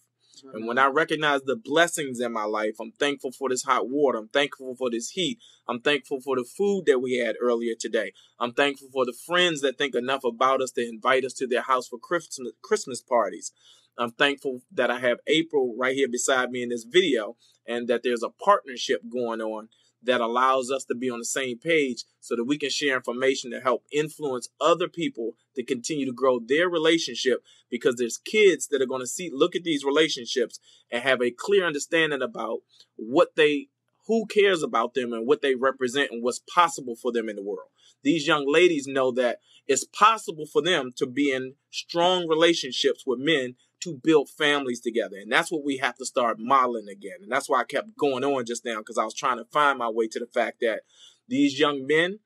And when I recognize the blessings in my life, I'm thankful for this hot water. I'm thankful for this heat. I'm thankful for the food that we had earlier today. I'm thankful for the friends that think enough about us to invite us to their house for Christmas parties. I'm thankful that I have April right here beside me in this video and that there's a partnership going on that allows us to be on the same page so that we can share information to help influence other people to continue to grow their relationship, because there's kids that are going to look at these relationships and have a clear understanding about who cares about them and what they represent and what's possible for them in the world. These young ladies know that it's possible for them to be in strong relationships with men to build families together. And that's what we have to start modeling again. And that's why I kept going on just now, because I was trying to find my way to the fact that these young men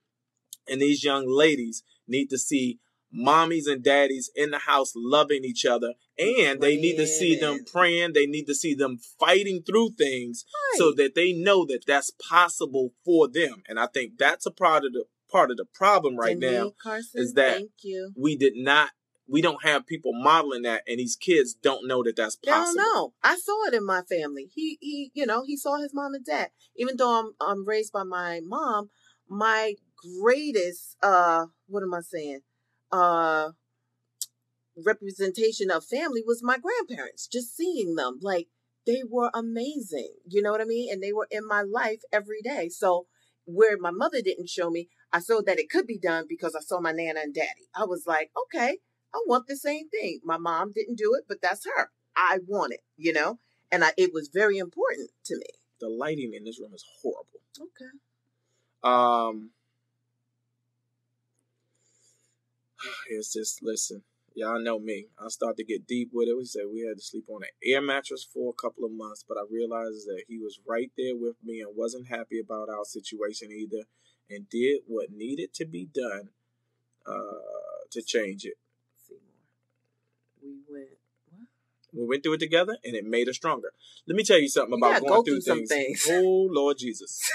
and these young ladies need to see mommies and daddies in the house loving each other, and they need to see them praying. They need to see them fighting through things so that they know that that's possible for them. And I think that's a part of the problem right now, Carson, is that we don't have people modeling that, and these kids don't know that that's possible. They don't know. I saw it in my family. He saw his mom and dad. Even though I'm raised by my mom my greatest, what am I saying? Representation of family was my grandparents. Just seeing them, like, they were amazing. You know what I mean? And they were in my life every day. So where my mother didn't show me, I saw that it could be done because I saw my nana and daddy. I was like, okay, I want the same thing. My mom didn't do it, but that's her. I want it, you know? And it was very important to me. The lighting in this room is horrible. Okay. It's just, listen, y'all know me. I start to get deep with it. We said we had to sleep on an air mattress for a couple of months, but I realized that he was right there with me and wasn't happy about our situation either, and did what needed to be done to change it. We went through it together, and it made us stronger. Let me tell you something about going through things. Oh, Lord Jesus.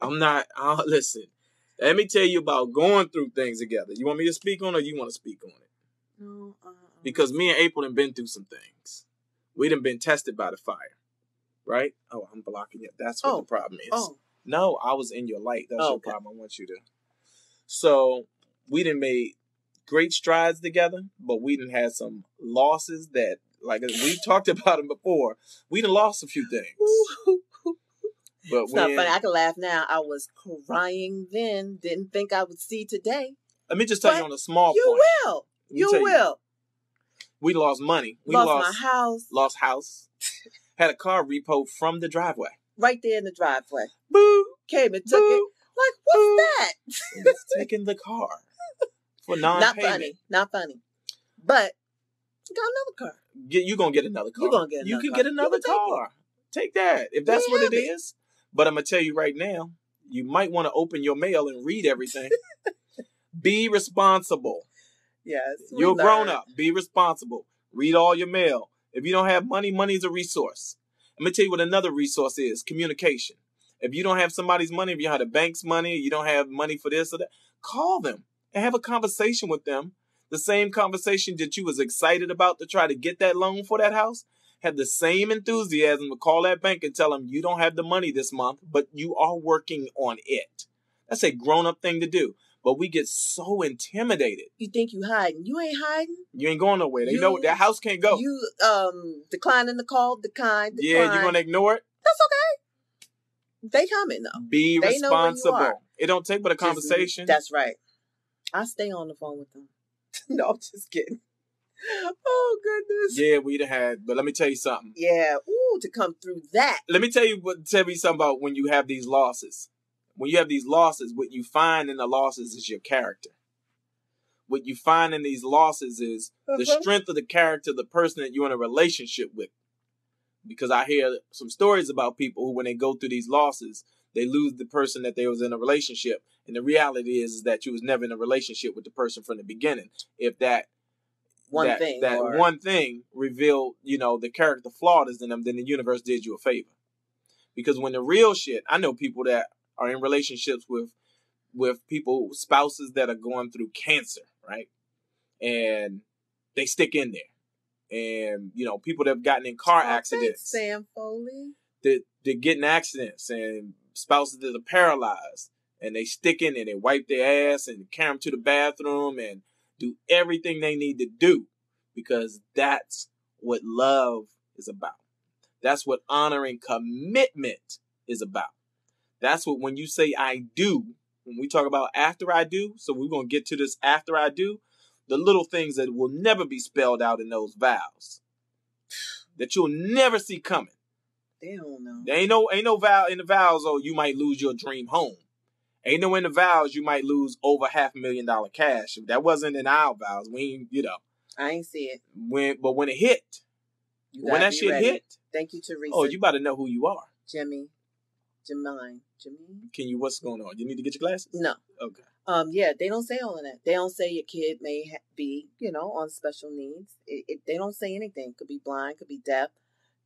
Listen. Let me tell you about going through things together. You want me to speak on it, or you want to speak on it? No. Because me and April have been through some things. We done been tested by the fire. Right? Oh, I'm blocking you. That's what the problem is. Oh. No, I was in your light. That's your problem. I want you to. So, we done made great strides together, but we done had some losses that, like we talked about them before, we done lost a few things. But it's not funny. I can laugh now. I was crying then. Didn't think I would see today. Let me just tell you on a small point. You will. We lost money. We lost my house. Lost house. Had a car repoed from the driveway. Right there in the driveway. Boo. Came and took it. Like, what's that? It's taking the car for non-payment. Not funny. But got another car. You're going to get another car. You're going to get another car. You can get another car. Take that. If that's what it is. But I'm going to tell you right now, you might want to open your mail and read everything. Be responsible. Yes. You're grown up. Be responsible. Read all your mail. If you don't have money, money is a resource. I'm going to tell you what another resource is. Communication. If you don't have somebody's money, if you have the bank's money, you don't have money for this or that, call them and have a conversation with them. The same conversation that you was excited about to try to get that loan for that house. Have the same enthusiasm to call that bank and tell them you don't have the money this month, but you are working on it. That's a grown-up thing to do. But we get so intimidated. You think you hiding. You ain't hiding. You ain't going nowhere. They know that house can't go. You declining the call, decline. Yeah, you're going to ignore it? That's okay. They coming, though. Be responsible. It don't take but a conversation. That's right. I stay on the phone with them. No, I'm just kidding. Oh, goodness. Yeah, we'd have had, but let me tell you something. Yeah, to come through that. Let me tell you something about when you have these losses. When you have these losses, what you find in the losses is your character. What you find in these losses is the strength of the character of the person that you're in a relationship with. Because I hear some stories about people who, when they go through these losses, they lose the person that they was in a relationship. And the reality is that you was never in a relationship with the person from the beginning. If that one thing revealed, the character flaws in them, then the universe did you a favor. Because when the real shit, I know people that are in relationships with people, spouses that are going through cancer, right? And they stick in there. And, people that have gotten in car accidents. Sam Foley. They get in accidents, and spouses that are paralyzed, and they stick in there, they wipe their ass and carry them to the bathroom and do everything they need to do, because that's what love is about. That's what honoring commitment is about. That's what, when you say I do, when we talk about after I do, so we're going to get to this after I do, the little things that will never be spelled out in those vows, that you'll never see coming. They don't know. There ain't no vow in the vows, you might lose your dream home. Ain't no in the vows you might lose over $500,000 cash. If that wasn't in our vows, I ain't see it. But when it hit, when that shit hit. Thank you, Teresa. Oh, you about to know who you are. Jimmy. What's going on? You need to get your glasses? No. Okay. Yeah, they don't say all of that. They don't say your kid may be, on special needs. They don't say anything. Could be blind, could be deaf,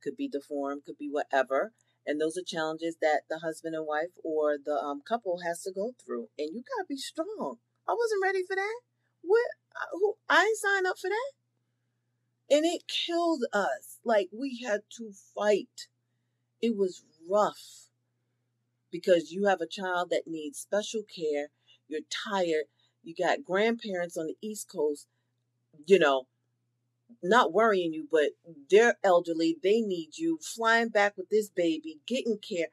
could be deformed, could be whatever. And those are challenges that the husband and wife or the couple has to go through. And you got to be strong. I wasn't ready for that. I ain't signed up for that. And it killed us. Like, we had to fight. It was rough. because you have a child that needs special care. You're tired. You got grandparents on the East Coast, you know, not worrying you, but they're elderly. They need you. Flying back with this baby, getting care.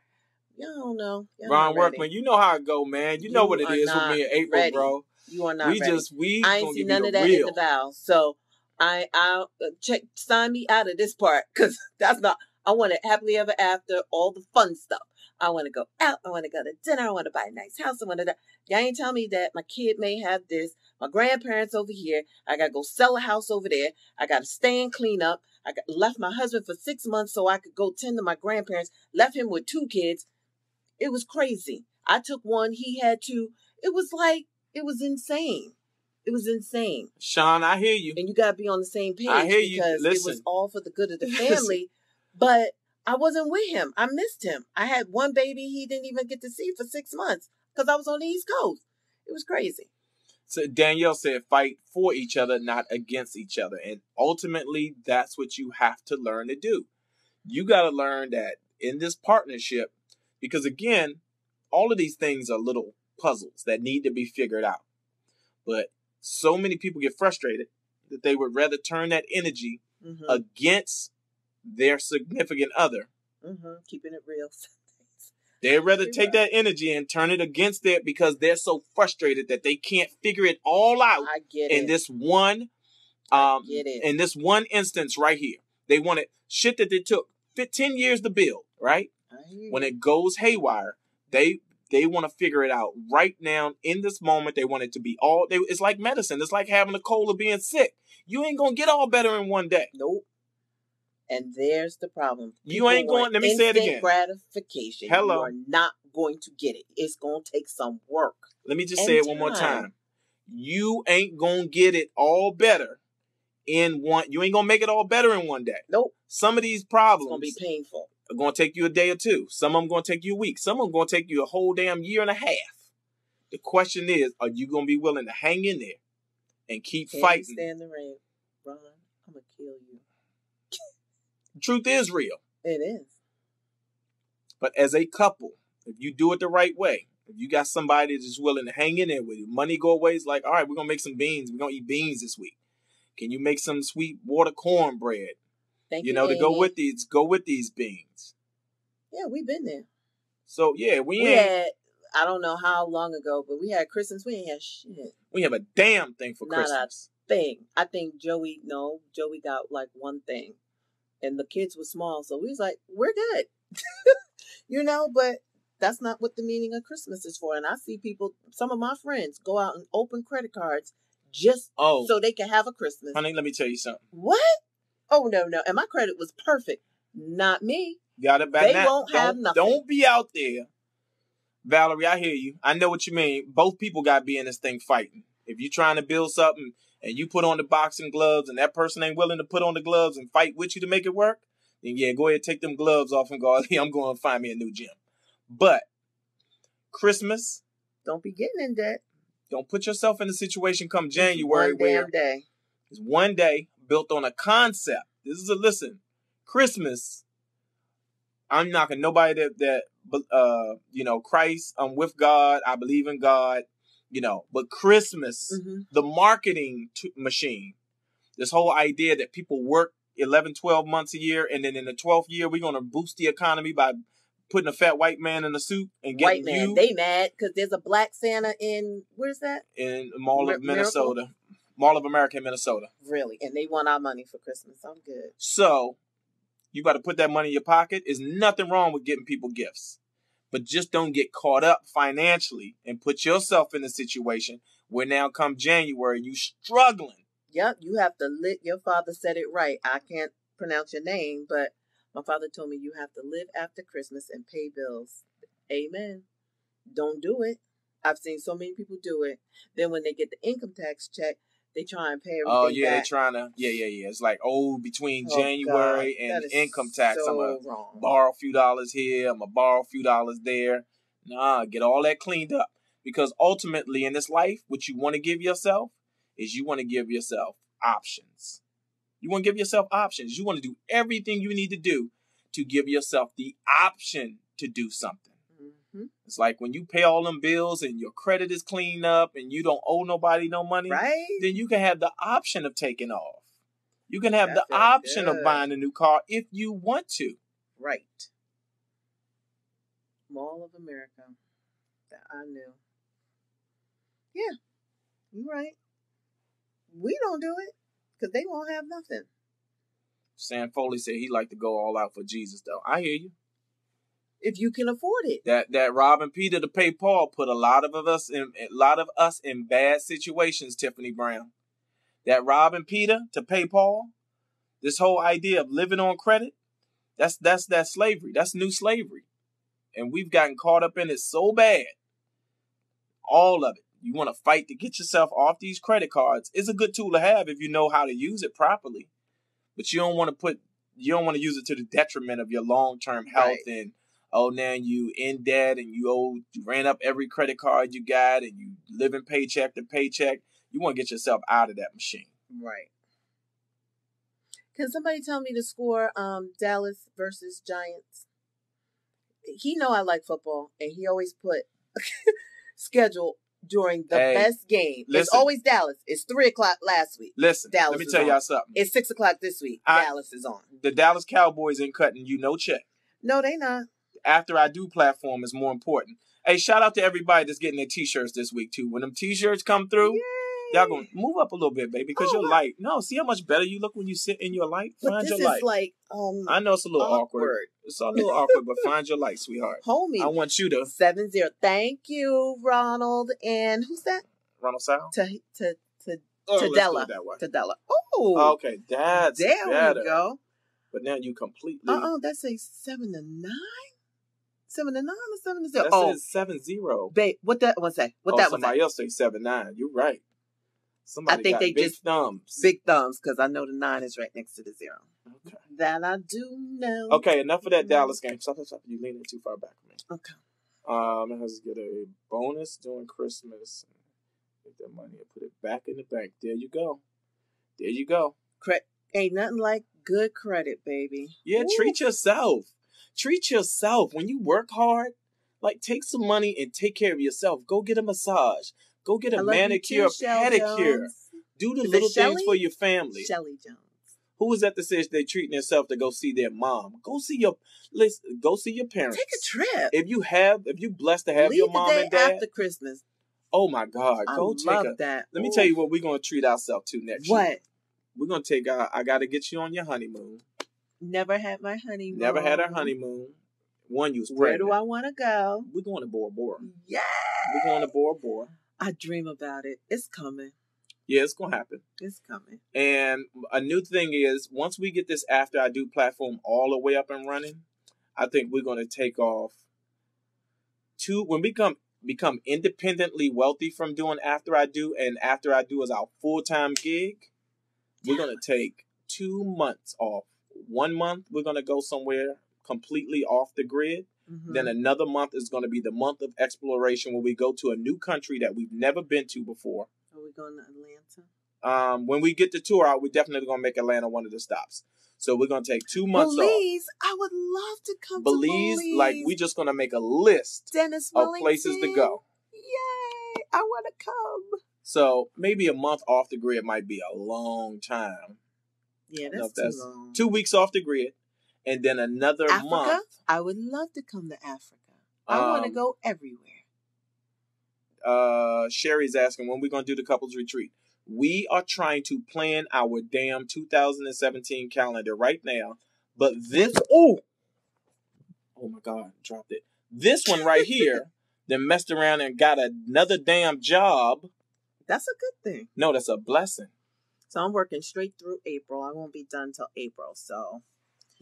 Y'all don't know. Ron Workman, you know how it go, man. You know what it is with me and April, bro. You are not ready. I ain't seen none of that in the vows. So I'll sign me out of this part, because that's not. I want it happily ever after, all the fun stuff. I want to go out. I want to go to dinner. I want to buy a nice house. I want to. Y'all ain't tell me that my kid may have this. My grandparents over here. I got to go sell a house over there. I got to stay and clean up. Left my husband for 6 months so I could go tend to my grandparents. Left him with 2 kids. It was crazy. I took one. He had 2. It was insane. It was insane. Sean, I hear you. And you got to be on the same page. I hear you. Because it was all for the good of the family. But I wasn't with him. I missed him. I had one baby he didn't even get to see for 6 months because I was on the East Coast. It was crazy. So Danielle said, fight for each other, not against each other. And ultimately, that's what you have to learn to do. You got to learn that in this partnership, because again, all of these things are little puzzles that need to be figured out. But so many people get frustrated that they would rather turn that energy against their significant other. Keeping it real. They'd rather take that energy and turn it against it because they're so frustrated that they can't figure it all out. I get in it. This one, in this one instance right here. They wanted shit that they took 10 years to build, right? When it goes haywire, they want to figure it out right now in this moment. They want it to be it's like medicine. It's like having a cold or being sick. You ain't going to get all better in one day. Nope. And there's the problem. You ain't going, let me say it again. Instant gratification. Hello. You are not going to get it. It's going to take some work. Let me just say it one more time. You ain't going to get it all better in one. You ain't going to make it all better in one day. Nope. Some of these problems. It's going to be painful. Are going to take you a day or 2. Some of them going to take you a week. Some of them going to take you a whole damn year and a half. The question is, are you going to be willing to hang in there and keep fighting? Stand the rain. Ron, I'm going to kill you. The truth is real. It is. But as a couple, if you do it the right way, if you got somebody that's willing to hang in there with you, money go away, it's like, all right, we're going to make some beans. We're going to eat beans this week. Can you make some sweet water cornbread? Thank you, to Amy. go with these beans. Yeah, we've been there. So, yeah, we had, I don't know how long ago, but we had Christmas. We ain't had shit. We have a damn thing for Christmas. Not a thing. I think Joey got like one thing. And the kids were small, so we was like, we're good. But that's not what the meaning of Christmas is for. And I see people, some of my friends, go out and open credit cards just so they can have a Christmas. Honey, let me tell you something. What? Oh, no. And my credit was perfect. Not me. Got it back they now. Won't have nothing. Don't be out there. Valerie, I hear you. I know what you mean. Both people got to be in this thing fighting. If you're trying to build something and you put on the boxing gloves and that person ain't willing to put on the gloves and fight with you to make it work, then yeah, go ahead, take them gloves off and go, I'm going to find me a new gym. But Christmas. Don't be getting in debt. Don't put yourself in a situation come January where it's one day built on a concept. Listen, Christmas, I'm knocking nobody that Christ, I'm with God, I believe in God, but Christmas, the marketing machine, this whole idea that people work 11, 12 months a year, and then in the 12th year, we're going to boost the economy by putting a fat white man in a suit and getting white man. They mad because there's a black Santa in, where's that? In Mall of Minnesota. Mall of America in Minnesota. Really? And they want our money for Christmas. I'm good. So, you got to put that money in your pocket. There's nothing wrong with getting people gifts. But just don't get caught up financially and put yourself in a situation where now come January, you struggling. Yep, you have to your father said it right. I can't pronounce your name, but my father told me you have to live after Christmas and pay bills. Amen. Don't do it. I've seen so many people do it. Then when they get the income tax check, they try and pay everything back. They're trying to, It's like, between January and income tax, so I'm going to borrow a few dollars here, I'm going to borrow a few dollars there. Nah, get all that cleaned up. Because ultimately in this life, what you want to give yourself is you want to give yourself options. You want to give yourself options. You want to do everything you need to do to give yourself the option to do something. It's like when you pay all them bills and your credit is cleaned up and you don't owe nobody no money, right? Then you can have the option of taking off. You can have the option of buying a new car if you want to. Right. Mall of America. That I knew. Yeah, you're right. We don't do it because they won't have nothing. Sam Foley said he like to go all out for Jesus, though. I hear you. If you can afford it. That robbing Peter to pay Paul put a lot of us in bad situations, Tiffany Brown. That robbing Peter to pay Paul, this whole idea of living on credit, that's slavery. That's new slavery. And we've gotten caught up in it so bad. All of it. You want to fight to get yourself off these credit cards. It's a good tool to have if you know how to use it properly. But you don't want to use it to the detriment of your long-term health and now you in debt and you ran up every credit card you got and you living paycheck to paycheck. You want to get yourself out of that machine. Right. Can somebody tell me the score, Dallas versus Giants? He know I like football, and he always put schedule during the best game. It's always Dallas. It's 3:00 last week. Listen, Dallas let me tell y'all something. It's 6:00 this week. Dallas is on. The Dallas Cowboys ain't cutting you no check. No, they not. After I Do platform is more important. Hey, shout out to everybody that's getting their T-shirts this week, too. When them T-shirts come through, y'all gonna move up a little bit, baby, because your light. No, see how much better you look when you sit in your light? Find your light. Like, I know it's a little awkward. It's a little awkward, but find your light, sweetheart. Homie. I want you to. 7-0. Thank you, Ronald. And who's that? Ronald Sal? To Della. To Della. Oh. Okay, that's there better. We go. But now you completely. That's a 7-9? 7-9 or 7-0? That says 7-0. Babe, what that one say? What that was? Somebody else say 7-9. You're right. Somebody I think they big just thumbs. Big thumbs, because I know the 9 is right next to the 0. Okay. That I do know. Okay, enough of that Dallas game. Stop. You're leaning too far back from me. Okay. It has to get a bonus during Christmas. Get that money and put it back in the bank. There you go. Ain't nothing like good credit, baby. Yeah, treat yourself. Treat yourself. When you work hard, like take some money and take care of yourself. Go get a massage. Go get a manicure, pedicure. Do the little things for your family. Shelly Jones. Who was that that says they treating themselves to go see their mom? Go see your parents. Take a trip. If you blessed to have your mom and dad after Christmas. Oh my God! Go take that. Let me tell you what we're gonna treat ourselves to next year. What? We're gonna take. I gotta get you on your honeymoon. Never had my honeymoon. Never had our honeymoon. One, you was Where pregnant. do I want to go? We're going to Bora Bora. Yeah. We're going to Bora Bora. I dream about it. It's coming. Yeah, it's gonna happen. It's coming. And a new thing is, once we get this After I Do platform all the way up and running, I think we're gonna take off. When we become independently wealthy from doing After I Do, and After I Do is our full-time gig, we're gonna take 2 months off. 1 month we're gonna go somewhere completely off the grid. Mm-hmm. Then another month is going to be the month of exploration, where we go to a new country that we've never been to before. Are we going to Atlanta? When we get the tour out, we're definitely going to make Atlanta one of the stops. So we're going to take 2 months Belize. off. I would love to come to Belize. Like, we're just going to make a list of places to go. Yay! I want to come. So maybe a month off the grid might be a long time. Yeah, that's too long. 2 weeks off the grid. And then another month. I would love to come to Africa. I want to go everywhere. Sherry's asking when we're going to do the couples retreat. We are trying to plan our damn 2017 calendar right now. But this... Oh my God, dropped it. This one right here then messed around and got another damn job. That's a good thing. No, that's a blessing. So I'm working straight through April. I won't be done till April, so...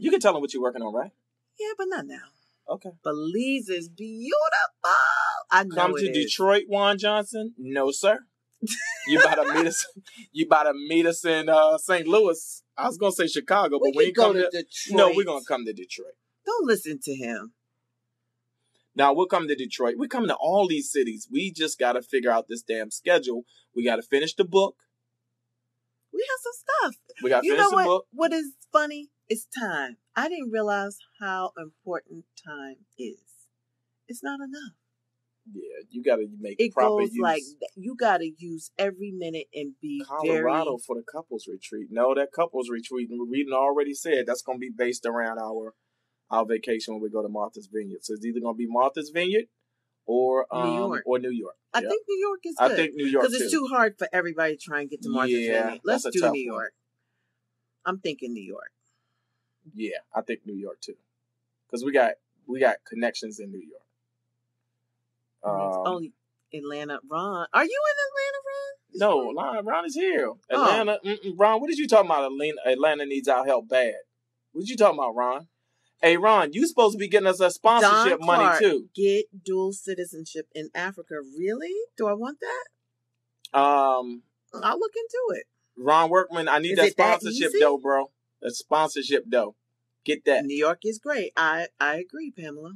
You can tell them what you're working on, right? Yeah, but not now. Okay. Belize is beautiful. I know Come to Detroit, Juan Johnson? No, sir. You about to meet us. You about to meet us in St. Louis. I was gonna say Chicago, but we ain't come to Detroit. No, we're gonna come to Detroit. Don't listen to him. Now we'll come to Detroit. We're coming to all these cities. We just gotta figure out this damn schedule. We gotta finish the book. We have some stuff. We gotta finish the book. What is funny? It's time. I didn't realize how important time is. It's not enough. Yeah, you got to make it proper goes use. like you got to use every minute and be Colorado for the couples retreat. No, that couples retreat, we already said that's going to be based around our vacation when we go to Martha's Vineyard. So it's either going to be Martha's Vineyard or New York. I think New York is good. I think New York because it's too hard for everybody to try and get to Martha's Vineyard. Let's do New York. I'm thinking New York. Yeah, I think New York too, because we got connections in New York. Atlanta, Ron. Are you in Atlanta, Ron? No, Ron is here. Atlanta, Ron, what did you talking about? Atlanta needs our help bad. What you talking about, Ron? Hey, Ron, you supposed to be getting us a sponsorship money too. Get dual citizenship in Africa. Really? Do I want that? I'll look into it. Ron Workman, I need that sponsorship dough, bro. That sponsorship dough. Get that. New York is great. I agree, Pamela.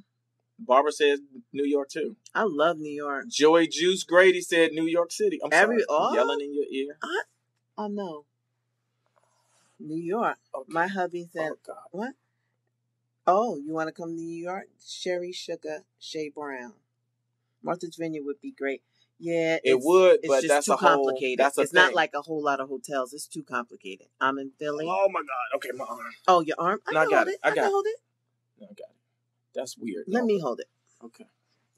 Barbara says New York too. I love New York. Joy Juice Grady said New York City. I'm sorry. Yelling in your ear. I know. New York. Okay. My hubby said, oh, God. What? Oh, you want to come to New York? Sherry Sugar, Shea Brown. Martha's Vineyard would be great. Yeah, it would, it's but just that's too complicated. It's not like a whole lot of hotels. It's too complicated. I'm in Philly. Oh my God! Okay, my arm. Oh, your arm? I can hold it. I can hold it. No, I got it. That's weird. Let me hold it. Okay.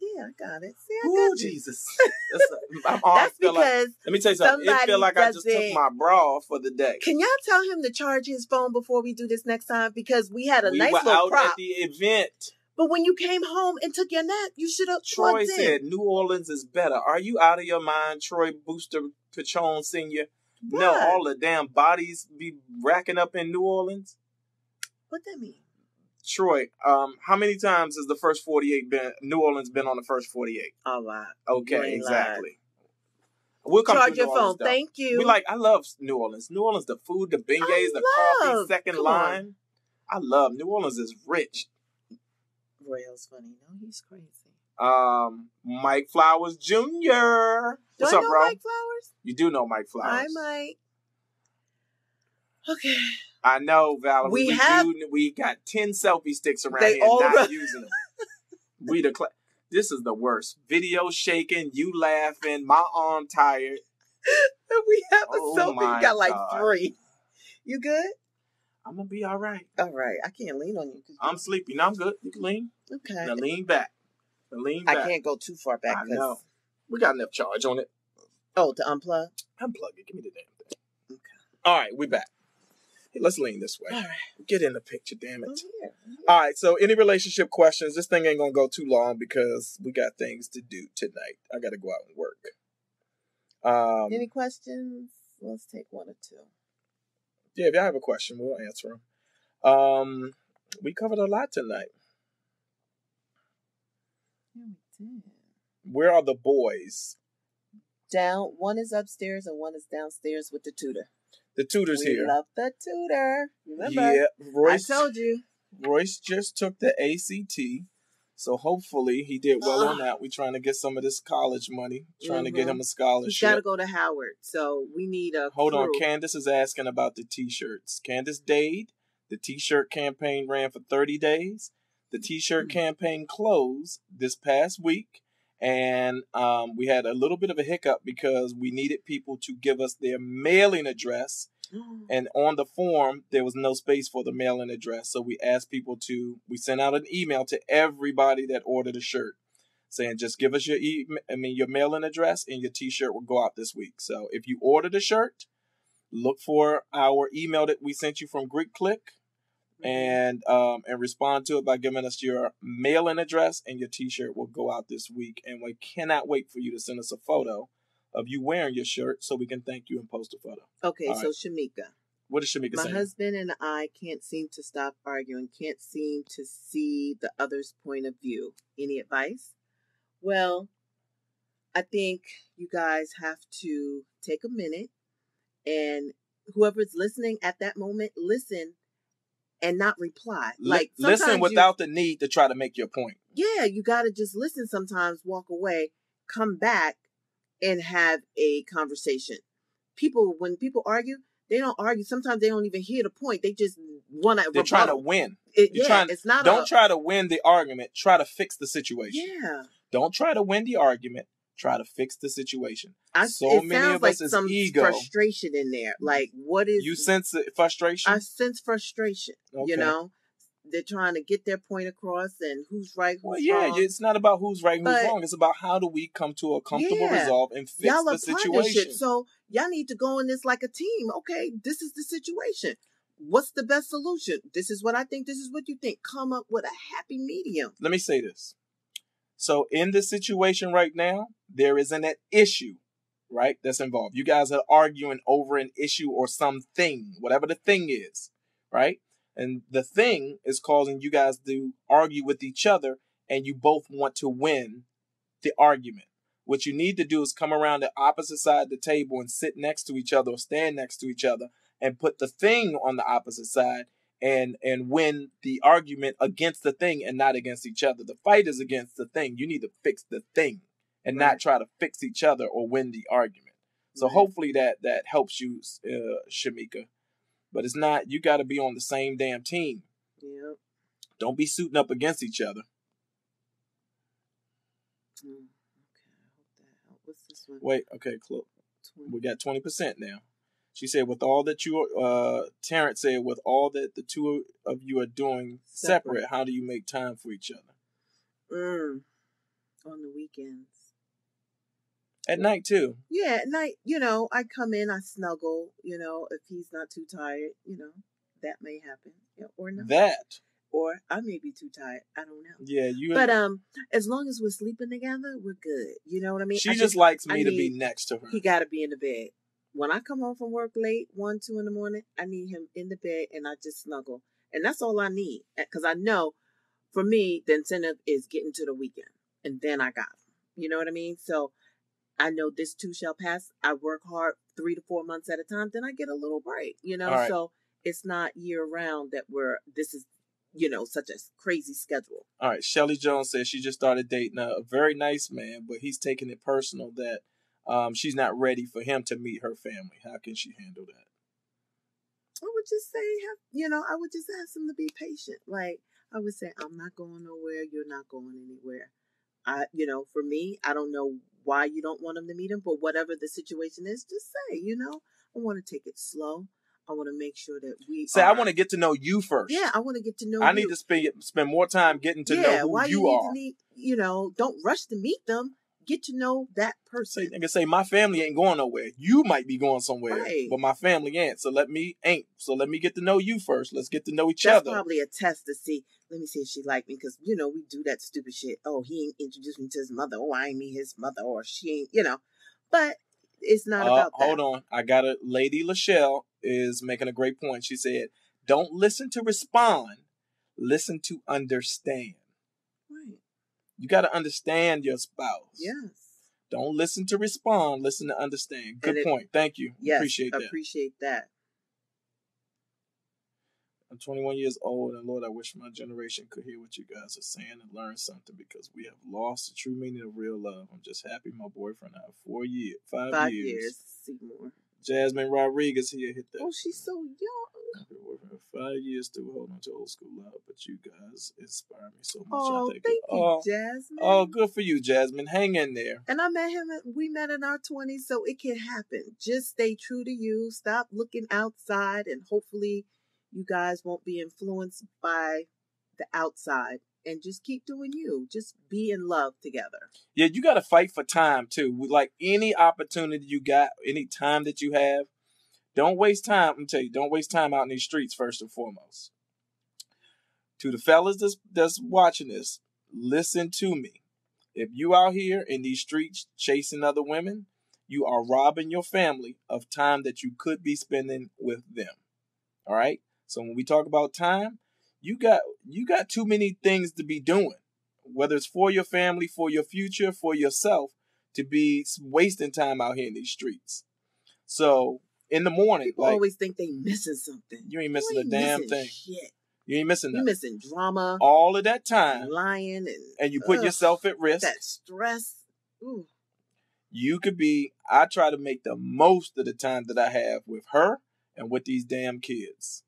Yeah, I got it. See, I got Jesus. That's because let me tell you something. It feel like I just took my bra off for the day. Can y'all tell him to charge his phone before we do this next time? Because we had a nice little out prop at the event. But when you came home and took your nap, you should have Troy plugged said in. New Orleans is better. Are you out of your mind, Troy Booster Patron Sr.? What? No, all the damn bodies be racking up in New Orleans. What that mean? Troy, how many times has the first 48 been? New Orleans been on the first 48? A lot. Okay, exactly. We'll come charge to your New phone. Orleans, Thank you. I love New Orleans. New Orleans, the food, the beignets, the coffee, second line. I love New Orleans is rich. Royal's funny. No, he's crazy. Mike Flowers Jr. What's up, bro? Mike Flowers? You do know Mike Flowers. Hi, Mike. Okay. I know, Valerie. We got 10 selfie sticks around here not using them. This is the worst. Video shaking, you laughing, my arm tired. We have a selfie. You got like 3. You good? I'm going to be all right. All right. I can't lean on you. I'm sleepy. No, I'm good. You can lean. Okay. Now lean back. I can't go too far back. I know. We got enough charge on it. Oh, to unplug? Unplug it. Give me the damn thing. Okay. All right. We back. Hey, let's lean this way. All right. Get in the picture, damn it. Yeah. All right. So any relationship questions? This thing ain't going to go too long because we got things to do tonight. I got to go out and work. Any questions? Let's take 1 or 2. Yeah, if y'all have a question, we'll answer them. We covered a lot tonight. Yeah, we did. Where are the boys? Down. One is upstairs and one is downstairs with the tutor. The tutor's here. We love the tutor. Remember? Yeah, Royce. I told you. Royce just took the ACT. So hopefully he did well on that. We're trying to get some of this college money. Trying to get him a scholarship. He's got to go to Howard. So we need a Hold on. Candace is asking about the T-shirts. Candace Dade, the T-shirt campaign ran for 30 days. The T-shirt campaign closed this past week. And we had a little bit of a hiccup because we needed people to give us their mailing address. And on the form, there was no space for the mailing address. So we asked people we sent out an email to everybody that ordered a shirt saying, just give us your mailing address and your T-shirt will go out this week. So if you ordered a shirt, look for our email that we sent you from Greek Click and respond to it by giving us your mailing address, and your T-shirt will go out this week. And we cannot wait for you to send us a photo of you wearing your shirt so we can thank you and post a photo. Okay, so Shamika. What is Shamika saying? My husband and I can't seem to stop arguing, can't seem to see the other's point of view. Any advice? Well, I think you guys have to take a minute, and whoever's listening at that moment, listen and not reply. Listen without the need to try to make your point. Yeah, you got to just listen sometimes, walk away, come back, and have a conversation. When people argue, they don't argue. Sometimes they don't even hear the point. They just want to. They're trying to win. It's not. Don't try to win the argument. Try to fix the situation. Yeah. Don't try to win the argument. Try to fix the situation. So many of us is some ego. Frustration in there. Like, what is you sense frustration? I sense frustration. Okay. You know, they're trying to get their point across, and who's right, who's wrong. It's not about who's right, who's wrong. It's about how do we come to a comfortable resolve and fix the situation. So y'all need to go in this like a team. Okay, this is the situation. What's the best solution? This is what I think. This is what you think. Come up with a happy medium. Let me say this. So in this situation right now, there isn't an issue, right, that's involved. You guys are arguing over an issue or something, whatever the thing is, right? And the thing is causing you guys to argue with each other, and you both want to win the argument. What you need to do is come around the opposite side of the table and sit next to each other or stand next to each other and put the thing on the opposite side and win the argument against the thing and not against each other. The fight is against the thing. You need to fix the thing and not try to fix each other or win the argument. So hopefully that helps you, Shamika. But it's not, you got to be on the same damn team. Yep. Don't be suiting up against each other. Okay, I hope that helps. What's this one? Wait, okay, we got 20% now. She said, with all that Terrence said, with all that the two of you are doing separate, how do you make time for each other? On the weekends. At night, too. Yeah, at night, I come in, I snuggle, if he's not too tired, that may happen. Or not. That. Or I may be too tired. I don't know. Yeah, But as long as we're sleeping together, we're good. You know what I mean? She just likes me to be next to her. He got to be in the bed. When I come home from work late, 1, 2 in the morning, I need him in the bed and I just snuggle. And that's all I need. Because I know, for me, the incentive is getting to the weekend. And then I got him. You know what I mean? So I know this too shall pass. I work hard 3 to 4 months at a time. Then I get a little break. Right. So it's not year round that this is, such a crazy schedule. All right. Shelly Jones says she just started dating a very nice man, but he's taking it personal that she's not ready for him to meet her family. How can she handle that? I would just say, I would just ask him to be patient. Like, I would say, I'm not going nowhere. You're not going anywhere. For me, I don't know why you don't want him to meet him, but whatever the situation is, just say, I want to take it slow. I want to make sure that I want to get to know you first. Yeah, I want to get to know you. I need to spend more time getting to know who you are. Don't rush to meet them. Get to know that person. Say my family ain't going nowhere. You might be going somewhere, but my family ain't. So let me get to know you first. Let's get to know each other. That's probably a test to see. Let me see if she like me, because we do that stupid shit. Oh, he ain't introduced me to his mother. Oh, I ain't meet his mother, or she ain't. But it's not about that. Hold on, I got it. Lady Lachelle is making a great point. She said, "Don't listen to respond. Listen to understand." Right. You got to understand your spouse. Yes. Don't listen to respond. Listen to understand. Good point. Thank you. Yes, Appreciate that. I'm 21 years old, and Lord, I wish my generation could hear what you guys are saying and learn something, because we have lost the true meaning of real love. I'm just happy my boyfriend had 5 years. Seymour. Jasmine Rodriguez here hit that. Oh, she's so young. I've been working for 5 years to hold on to old school love, but you guys inspire me so much. Oh, thank you, Jasmine. Oh, good for you, Jasmine. Hang in there. And I met him. We met in our 20s, so it can happen. Just stay true to you. Stop looking outside, and hopefully you guys won't be influenced by the outside. And just keep doing you. Just be in love together. Yeah, you got to fight for time, too. Like any opportunity you got, any time that you have, don't waste time. I'm tell you, don't waste time out in these streets, first and foremost. To the fellas that's watching this, listen to me. If you out here in these streets chasing other women, you are robbing your family of time that you could be spending with them. All right? So when we talk about time, you got too many things to be doing, whether it's for your family, for your future, for yourself, to be wasting time out here in these streets. So in the morning, people always think they missing something. You ain't missing a damn thing. Shit. You ain't missing nothing. You missing drama. All of that time. Lying and you put yourself at risk. That stress. Ooh. I try to make the most of the time that I have with her and with these damn kids.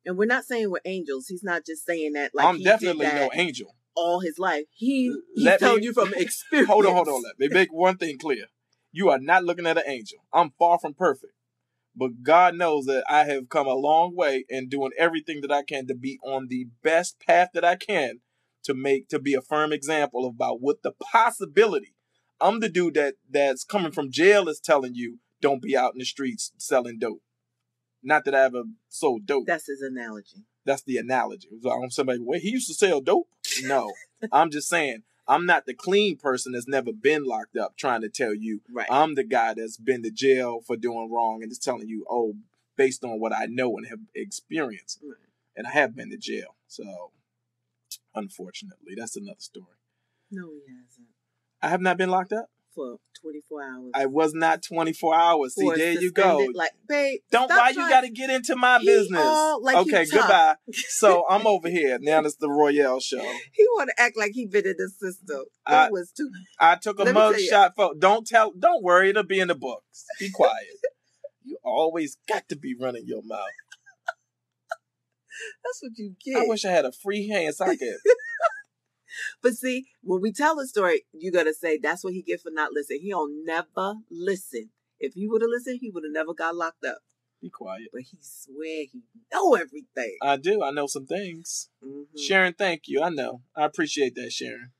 And we're not saying we're angels. He's not just saying that like I'm definitely no angel. All his life. He's telling you from experience. Hold on. Let me make one thing clear. You are not looking at an angel. I'm far from perfect. But God knows that I have come a long way in doing everything that I can to be on the best path that I can to be a firm example about what the possibility. I'm the dude that's coming from jail is telling you don't be out in the streets selling dope. Not that I ever sold dope. That's his analogy. That's the analogy. Somebody, wait, he used to sell dope? No. I'm just saying, I'm not the clean person that's never been locked up trying to tell you. Right. I'm the guy that's been to jail for doing wrong and is telling you, oh, based on what I know and have experienced. Right. And I have been to jail. So, unfortunately, that's another story. No, he hasn't. I have not been locked up? For 24 hours. I was not 24 hours. See, there you go. Like, babe, why you got to get into my business? Okay, goodbye. So I'm over here. Now it's the Royale show. He want to act like he been in the system. I took a mug shot for. Don't worry, it'll be in the books. Be quiet. You always got to be running your mouth. That's what you get. I wish I had a free hand so I could. But see, when we tell a story, you got to say, that's what he get for not listening. He'll never listen. If he would have listened, he would have never got locked up. Be quiet. But he swear he know everything. I do. I know some things. Mm-hmm. Sharon, thank you. I know. I appreciate that, Sharon.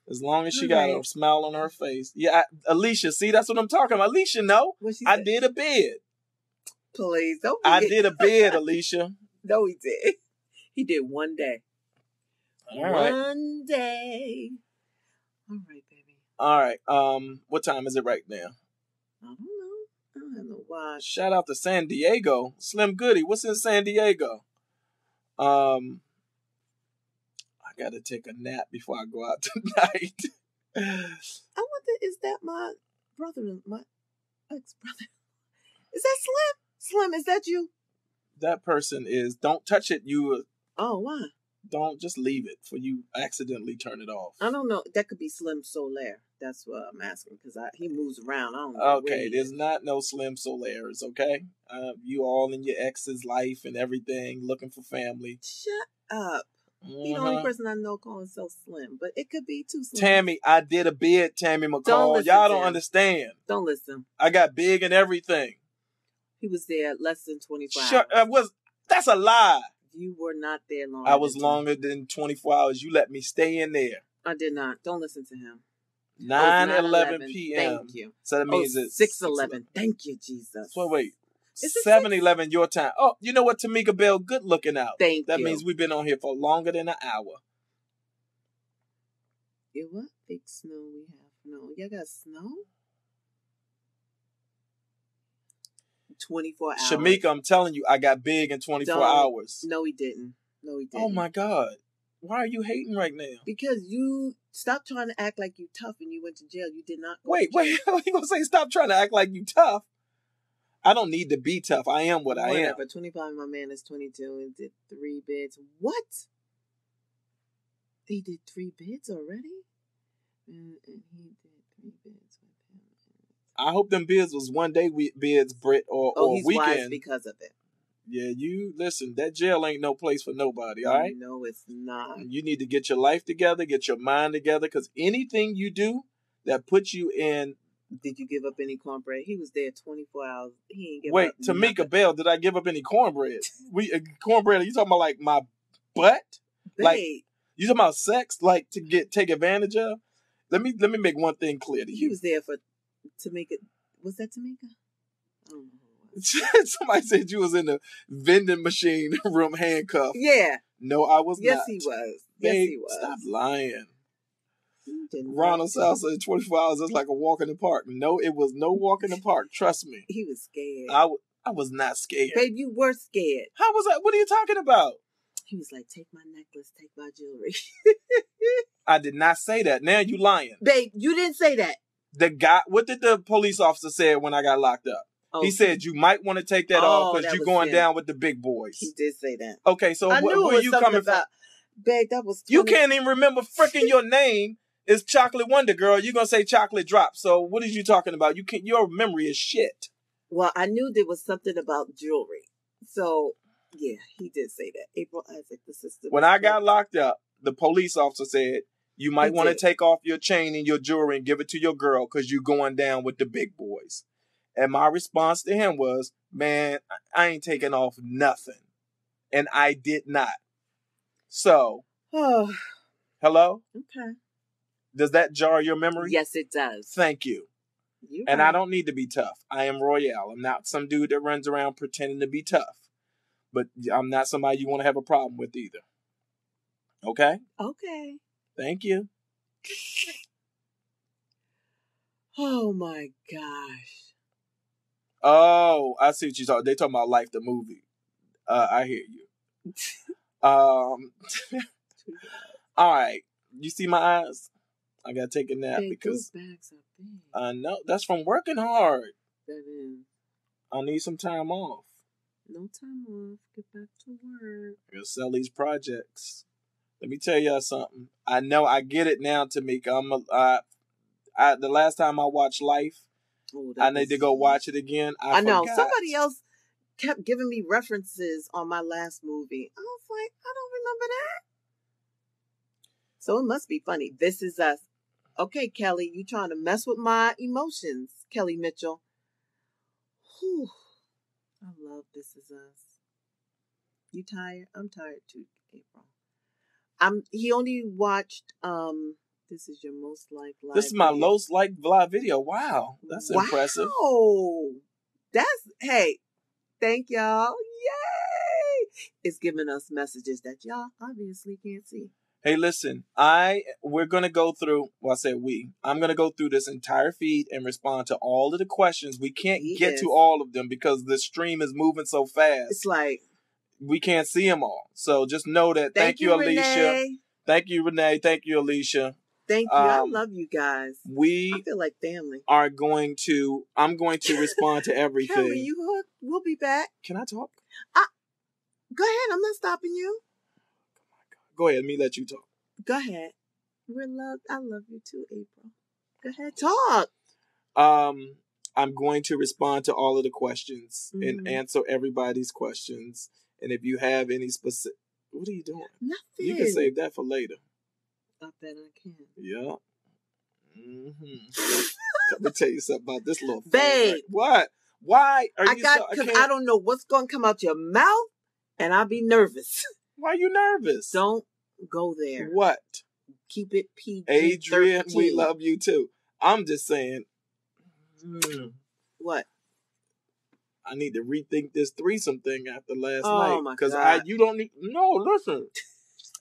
As long as she got a smile on her face. Yeah, Alicia, see, that's what I'm talking about. Alicia, no. I did a bid. Please, don't I did a bid, Alicia. No, he did. He did one day. All right. One day. All right, baby. All right. What time is it right now? I don't know. I don't have no watch. Shout out to San Diego. Slim Goody. What's in San Diego? I gotta take a nap before I go out tonight. I wonder, is that my brother, my ex-brother? Is that Slim? Slim, is that you? That person is. Don't touch it. Oh, why? Don't just leave it for you accidentally turn it off. I don't know. That could be Slim Solaire. That's what I'm asking because he moves around. I don't know. Okay, there's not no Slim Solaires, okay? You all in your ex's life and everything, looking for family. Shut up. Mm-hmm. He's the only person I know calling himself Slim, but it could be too Slim. Tammy, I did a bid, Tammy McCall. Y'all don't understand. Don't listen. I got big and everything. He was there less than 24 hours. That's a lie. You were not there long. I was longer than 24 hours. You let me stay in there. I did not. Don't listen to him. 9:11 p.m. Thank you. So that means it's 6:11. Thank you, Jesus. So wait. 7:11 your time. Oh, you know what, Tamika Bell? Good looking out. Thank you. That means we've been on here for longer than an hour. Yeah, what big snow we have? No, y'all got snow? 24 hours. Shamika, I'm telling you, I got big in 24 hours. No, he didn't. Oh my God. Why are you hating right now? Because you stopped trying to act like you tough and you went to jail. You did not go Wait. You going to say stop trying to act like you tough? I don't need to be tough. I am what I am. But 25, my man is 22 and did 3 bids. What? He did 3 bids already? And he did 3 bids with him. I hope them bids was one day bids, Britt, or he's weekend. Wise because of it. Yeah, you listen. That jail ain't no place for nobody. All right. No, it's not. You need to get your life together, get your mind together, because anything you do that puts you in. Did you give up any cornbread? He was there 24 hours. He ain't give Wait, up Tamika Bell, did I give up any cornbread? Cornbread? Are you talking about like my butt? Babe. Like you talking about sex? Like to take advantage of? Let me make one thing clear to you. He was there for Tamika. Was that Tamika? I don't know. Somebody said you was in the vending machine room handcuffed. Yeah. No, I was not. Yes, he was. Yes, he was. Stop lying. Ronald South said 24 hours is like a walk in the park. No, it was no walk in the park. Trust me. He was scared. I was not scared. Babe, you were scared. How was that? What are you talking about? He was like, take my necklace, take my jewelry. I did not say that. Now you lying. Babe, you didn't say that. What did the police officer say when I got locked up? Oh, he said you might want to take that off because you're going down with the big boys. He did say that. Okay, so where are you coming from? Babe, that was 20... You can't even remember freaking your name is Chocolate Wonder Girl. You're going to say Chocolate Drop. So what are you talking about? Your memory is shit. Well, I knew there was something about jewelry. So Yeah, he did say that. April Isaac, the sister. When I got locked up, the police officer said, you might want to take off your chain and your jewelry and give it to your girl because you're going down with the big boys. And my response to him was, man, I ain't taking off nothing. And I did not. So, hello? Okay. Does that jar your memory? Yes, it does. Thank you. And I don't need to be tough. I am Royale. I'm not some dude that runs around pretending to be tough. But I'm not somebody you want to have a problem with either. Okay? Okay. Thank you. Oh my gosh. Oh, I see what you're talking. They talking about Life the movie. I hear you. All right. You see my eyes? I gotta take a nap because those bags are big. I know that's from working hard. That is. I need some time off. No time off. Get back to work. I'm gonna sell these projects. Let me tell y'all something. I know I get it now, Tamika. The last time I watched Life, I need to go watch it again. I know. Somebody else kept giving me references on my last movie. I was like, I don't remember that. So it must be funny. This Is Us. Okay, Kelly, you trying to mess with my emotions, Kelly Mitchell. Whew. I love This Is Us. You tired? I'm tired too, April. He only watched This Is Your Most Liked Live. This is my most liked live video. Wow. That's impressive. Hey, thank y'all. Yay! It's giving us messages that y'all obviously can't see. Hey, listen, we're going to go through, well, I said I'm going to go through this entire feed and respond to all of the questions. We can't get to all of them because the stream is moving so fast. It's like, we can't see them all. So just know that. Thank you, Alicia. Renee. Thank you, Renee. Thank you, Alicia. Thank you. I love you guys. I feel like family. I'm going to respond to everything. Kelly, you hooked. We'll be back. Can I talk? Go ahead. I'm not stopping you. Go ahead. Let me let you talk. Go ahead. We're loved. I love you too, April. Go ahead. Talk. I'm going to respond to all of the questions and answer everybody's questions. And if you have any specific... What are you doing? Nothing. You can save that for later. I bet I can. Yeah. Mm-hmm. Let me tell you something about this little thing. Babe. Right? What? Why are you because I don't know what's going to come out your mouth, and I'll be nervous. Why are you nervous? Don't go there. What? Keep it PG. Adrian, we love you too. I'm just saying. What? I need to rethink this threesome thing after last night. Oh my God. You don't need... No, listen.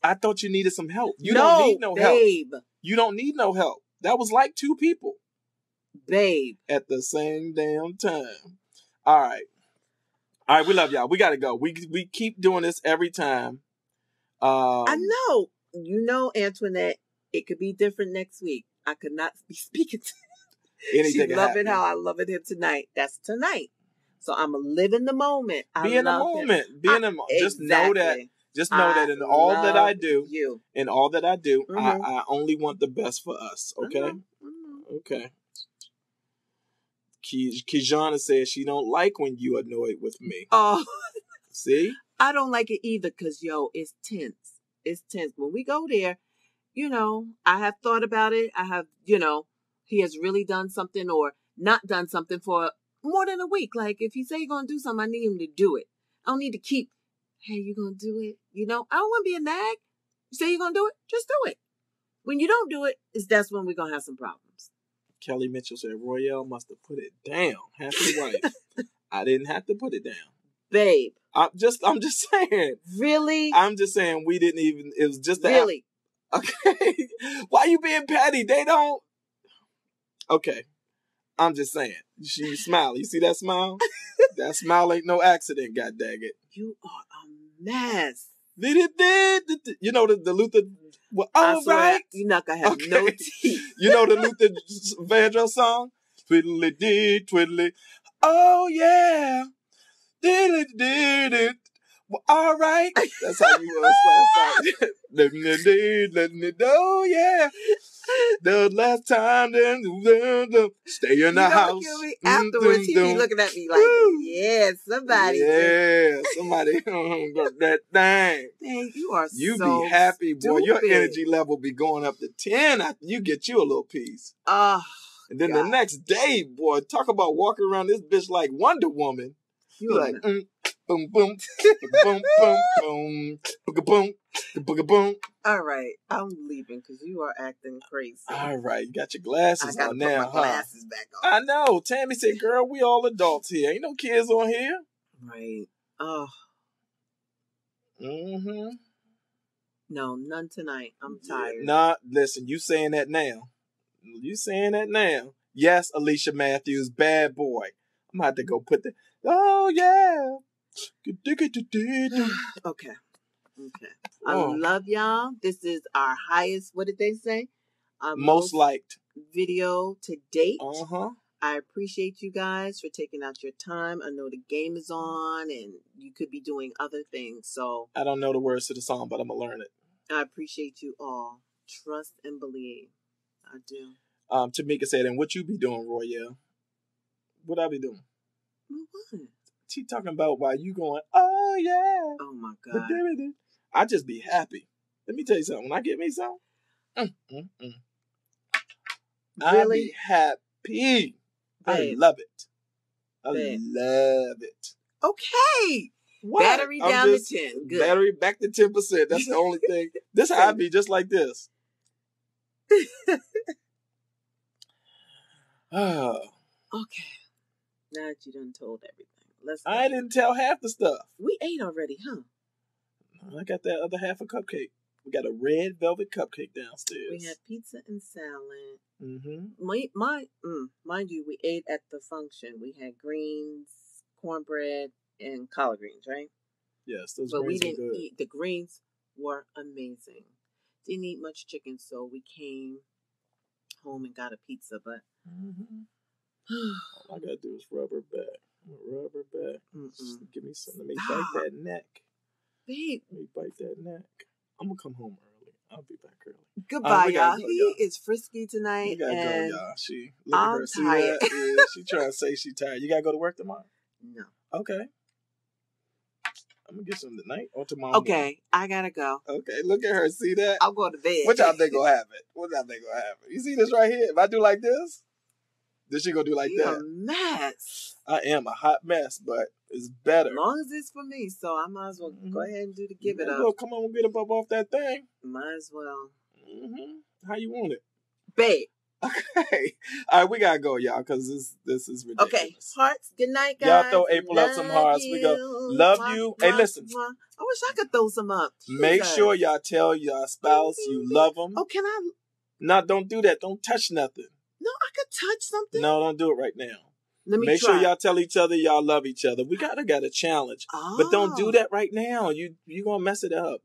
I thought you needed some help. You don't need no babe. help. You don't need no help. That was like two people. Babe. At the same damn time. All right, we love y'all. We got to go. We keep doing this every time. I know. You know, Antoinette, it could be different next week. I could not be speaking to anything. She's loving how I love it here tonight. That's tonight. So I'm going to live in the moment. Be in the moment. Just know that. Just know that in all that I do, I only want the best for us. Okay? Okay. Kijana says she don't like when you annoyed with me. Oh. See? I don't like it either because, it's tense. It's tense. When we go there, I have thought about it. I have, he has really done something or not done something for more than a week. Like, if he say he's going to do something, I need him to do it. I don't need to keep, hey, you going to do it? I don't want to be a nag. You say you're going to do it? Just do it. When you don't do it, that's when we're going to have some problems. Kelly Mitchell said, Royale must have put it down. Happy wife. I didn't have to put it down. Babe. I'm just saying. Really? I'm just saying we didn't even, it was just really? Okay. Why you being petty? They don't. Okay. I'm just saying. You smile. You see that smile? That smile ain't no accident, god dang it. You are a mess. You know the Luther... Well, all right. You're not going to have no teeth. You know the Luther Vandross song? Twiddly-dee, twiddly. Oh, yeah. Did it. Well, all right. That's how you was last night. Oh, yeah. The last time, then stay in the house. Afterwards, he be looking at me like, yeah, somebody. Yeah, somebody got that thing. Man, you are you so be happy, boy. stupid. Your energy level be going up to 10 after you get you a little piece. Oh, and then the next day, boy, talk about walking around this bitch like Wonder Woman. You like, boom, boom, boom, boom, boom, boom, boom, boom. All right, I'm leaving because you are acting crazy. All right, you got your glasses on now, I gotta put my glasses back on. I know. Tammy said, girl, we all adults here. Ain't no kids on here. Right. Oh. Mm-hmm. No, none tonight. I'm tired. Nah, listen, you saying that now. Yes, Alicia Matthews, bad boy. I'm about to go put the... Oh, yeah. Okay. I love y'all. This is our highest, what did they say? Most liked video to date. Uh-huh. I appreciate you guys for taking out your time. I know the game is on and you could be doing other things. So I don't know the words to the song, but I'm going to learn it. I appreciate you all. Trust and believe. I do. Tamika said, and what you be doing, Royale? What I be doing? What? She talking about why you going, oh, yeah. Oh, my God. I just be happy. Let me tell you something. When I get me something, Really? I be happy. Babe. I love it. Love it. Okay. What? Battery down to 10. Good. Battery back to 10%. That's the only thing. This how I be just like this. Okay. Now that you done told everything. I didn't tell half the stuff. We ate already, huh? I got that other half a cupcake. We got a red velvet cupcake downstairs. We had pizza and salad. Mm-hmm. Mind you, we ate at the function. We had greens, cornbread, and collard greens, right? Yes, those but greens we didn't were good. eat. The greens were amazing. Didn't eat much chicken, so we came home and got a pizza. But all I gotta do is rub her back. Rub her back. Give me some. Let me bite that neck. Babe. Let me bite that neck. I'm gonna come home early. I'll be back early. Goodbye, y'all. He is frisky tonight. We gotta and go, y'all. Look at her. See that? Yeah, she trying to say she tired. You gotta go to work tomorrow? No. Okay. I'm gonna get some tonight or tomorrow. Okay, morning. I gotta go. Okay, look at her. See that? I'll go to bed. What y'all think gonna happen? You see this right here? If I do like this, then she gonna do like that. You're a mess. I am a hot mess, but it's better. As long as it's for me, so I might as well go ahead and do the give it up. Well, come on, we'll get up off that thing. Might as well. How you want it? Babe. Okay. All right, we gotta go, y'all, because this is ridiculous. Okay, hearts. Good night, guys. Y'all throw April up some hearts. We go. Love you. Hey, listen. I wish I could throw some up. Make sure y'all tell your spouse you love them. Oh, can I? No, don't do that. Don't touch nothing. No, I could touch something. No, don't do it right now. Let me Make try. sure y'all tell each other y'all love each other. We got a challenge. But don't do that right now. You gonna mess it up.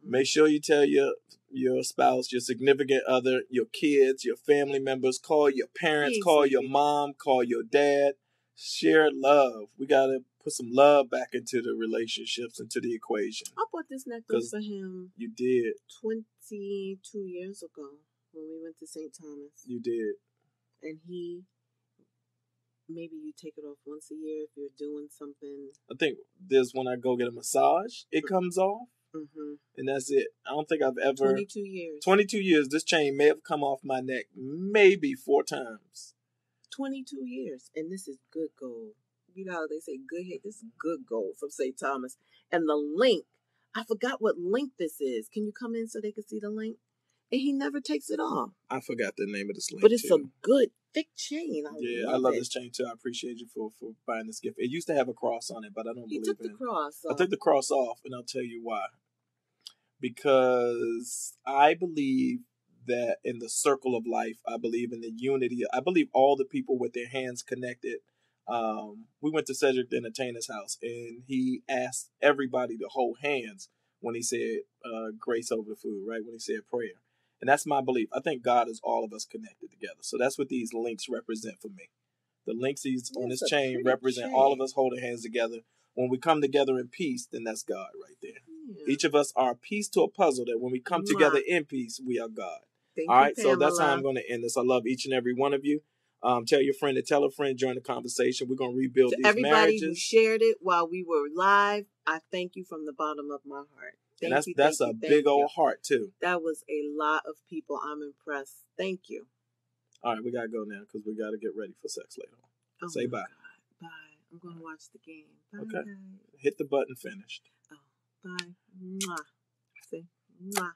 Make sure you tell your spouse, your significant other, your kids, your family members, call your parents, call your mom, call your dad. Share love. We gotta put some love back into the relationships, into the equation. I bought this necklace for him. You did. 22 years ago when we went to St. Thomas. You did. And maybe you take it off once a year if you're doing something. I think there's when I go get a massage, it comes off. And that's it. I don't think I've ever... 22 years. 22 years. This chain may have come off my neck maybe 4 times. 22 years. And this is good gold. You know how they say good hit? This is good gold from St. Thomas. And the link, I forgot what link this is. Can you come in so they can see the link? And he never takes it off. I forgot the name of this link, but it's a good, thick chain. I love this chain, too. I appreciate you for buying this gift. It used to have a cross on it, but I don't believe in it. You took the cross off. I took the cross off, and I'll tell you why. Because I believe that in the circle of life, I believe in the unity. I believe all the people with their hands connected. We went to Cedric the Entertainer's house, and he asked everybody to hold hands when he said grace over the food, right? When he said prayer. And that's my belief. I think God is all of us connected together. So that's what these links represent for me. The links on this chain represent all of us holding hands together. When we come together in peace, then that's God right there. Each of us are a piece to a puzzle that when we come together in peace, we are God. Thank All right, you, so that's how I'm going to end this. I love each and every one of you. Tell your friend to tell a friend, join the conversation. We're going to rebuild these everybody marriages. Who shared it while we were live, I thank you from the bottom of my heart. That's a big old heart, too. That was a lot of people. I'm impressed. Thank you. All right, we got to go now because we got to get ready for sex later on. Say bye. God. Bye. I'm going to watch the game. Bye. Okay. Hit the button, finished. Oh, bye. Mwah. Say, mwah.